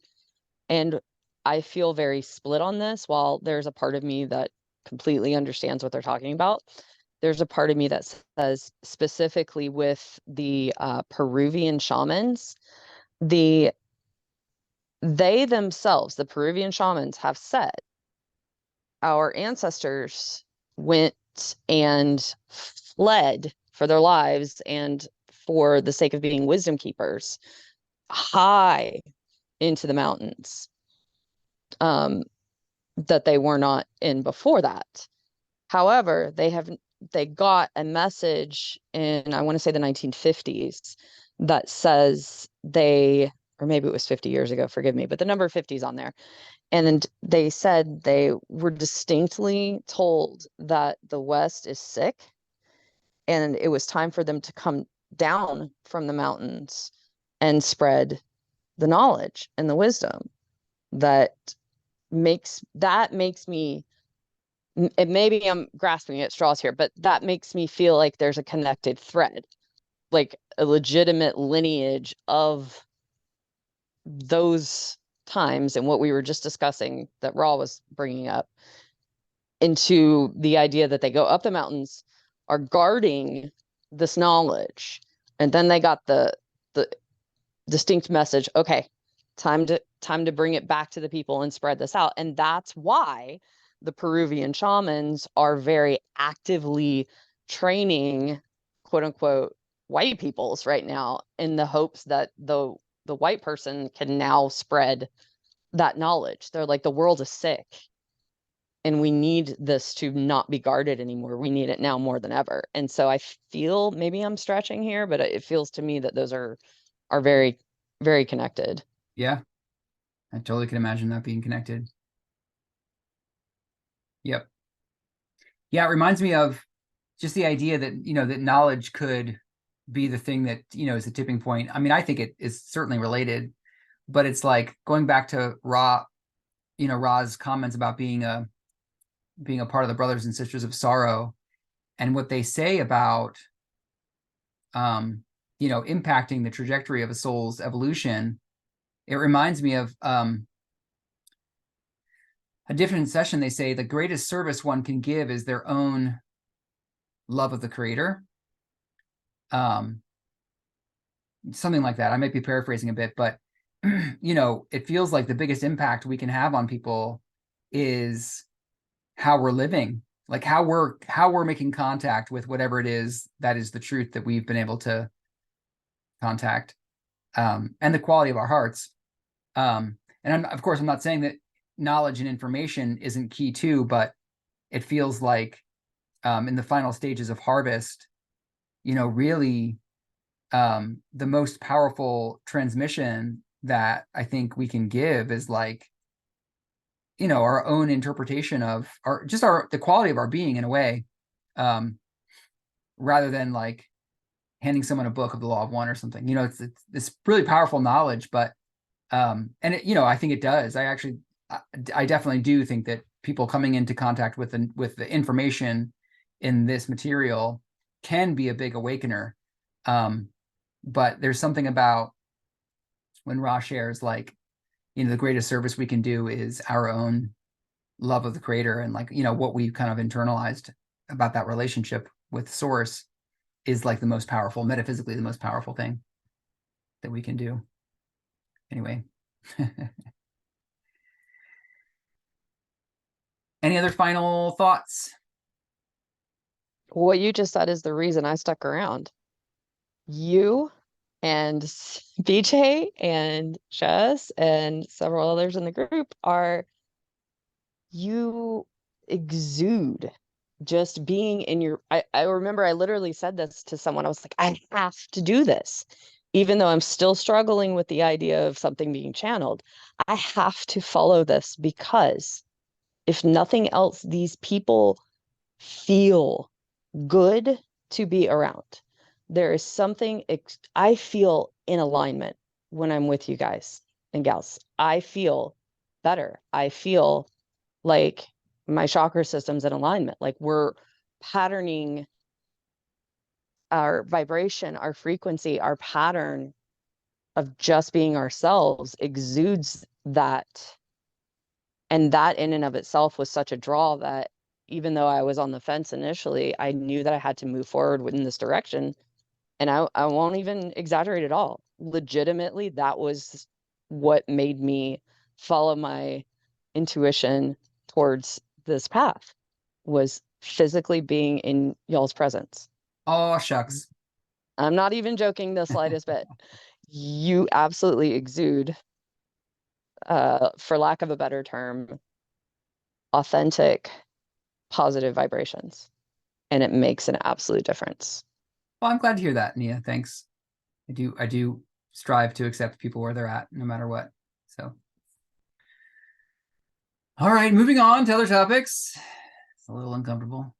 And I feel very split on this. While there's a part of me that completely understands what they're talking about, there's a part of me that says, specifically with the Peruvian shamans, they themselves, the Peruvian shamans, have said our ancestors went and fled for their lives and for the sake of being wisdom keepers high into the mountains that they were not in before that. However, they got a message in, I want to say, the 1950s that says or maybe it was 50 years ago, forgive me, but the number 50 is on there. And they said they were distinctly told that the West is sick and it was time for them to come down from the mountains and spread the knowledge and the wisdom that makes me, maybe I'm grasping at straws here, but that makes me feel like there's a connected thread like a legitimate lineage of those times and what we were just discussing that Ra was bringing up, into the idea that they go up the mountains, are guarding this knowledge, and then they got the distinct message, okay, time to bring it back to the people and spread this out. And that's why the Peruvian shamans are very actively training, quote unquote, white peoples right now, in the hopes that the white person can now spread that knowledge. They're like, the world is sick and we need this to not be guarded anymore. We need it now more than ever. And so I feel, maybe I'm stretching here, but it feels to me that those are very, very connected. Yeah, I totally can imagine that being connected. Yep. Yeah, it reminds me of just the idea that, that knowledge could be the thing that, is a tipping point. I mean, I think it is certainly related, but it's like going back to Ra's comments about being a part of the brothers and sisters of sorrow, and what they say about impacting the trajectory of a soul's evolution. It reminds me of a different session. They say the greatest service one can give is their own love of the creator. Something like that. I might be paraphrasing a bit, but it feels like the biggest impact we can have on people is how we're living, like how we're making contact with whatever it is that is the truth that we've been able to contact, and the quality of our hearts. And of course, I'm not saying that knowledge and information isn't key too, but it feels like in the final stages of harvest, really the most powerful transmission that I think we can give is like, our own interpretation of the quality of our being in a way, rather than like handing someone a book of the law of one or something. It's this really powerful knowledge, but and it, I think it does. I definitely do think that people coming into contact with the information in this material can be a big awakener. But there's something about when Ra shares, like, the greatest service we can do is our own love of the creator, and like, what we've kind of internalized about that relationship with source is like the most powerful, metaphysically the most powerful thing that we can do. Anyway. Any other final thoughts? What you just said is the reason I stuck around. You and BJ and Chess and several others in the group you exude just being in your, I remember I literally said this to someone. I was like, I have to do this. Even though I'm still struggling with the idea of something being channeled, I have to follow this, because if nothing else, these people feel good to be around. There is something I feel in alignment when I'm with you guys and gals. I feel better. I feel like my chakra system's in alignment. Like we're patterning our vibration, our frequency, our pattern of just being ourselves exudes that. And that in and of itself was such a draw that even though I was on the fence initially, I knew that I had to move forward in this direction. And I won't even exaggerate at all. Legitimately, that was what made me follow my intuition towards this path, was physically being in y'all's presence. Oh, shucks. I'm not even joking the slightest bit. You absolutely exude, for lack of a better term, authentic, positive vibrations. And it makes an absolute difference. Well, I'm glad to hear that, Nia. Thanks. I do strive to accept people where they're at, no matter what. So, all right, moving on to other topics. It's a little uncomfortable,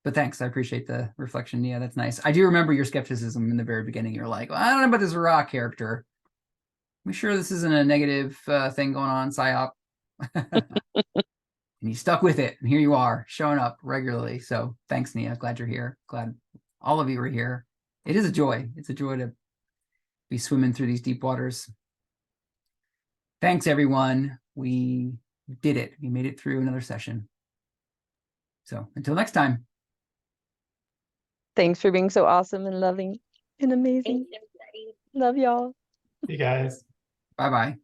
but thanks. I appreciate the reflection, Nia. That's nice. I do remember your skepticism in the very beginning. You're like, well, I don't know about this Ra character. I'm sure this isn't a negative thing going on, psyop. And you stuck with it, and here you are, showing up regularly. So thanks, Nia. Glad you're here. Glad all of you are here. It is a joy. It's a joy to be swimming through these deep waters. Thanks, everyone. We did it. We made it through another session. So until next time. Thanks for being so awesome and loving and amazing. Thanks, everybody. Love y'all. You guys. Bye-bye.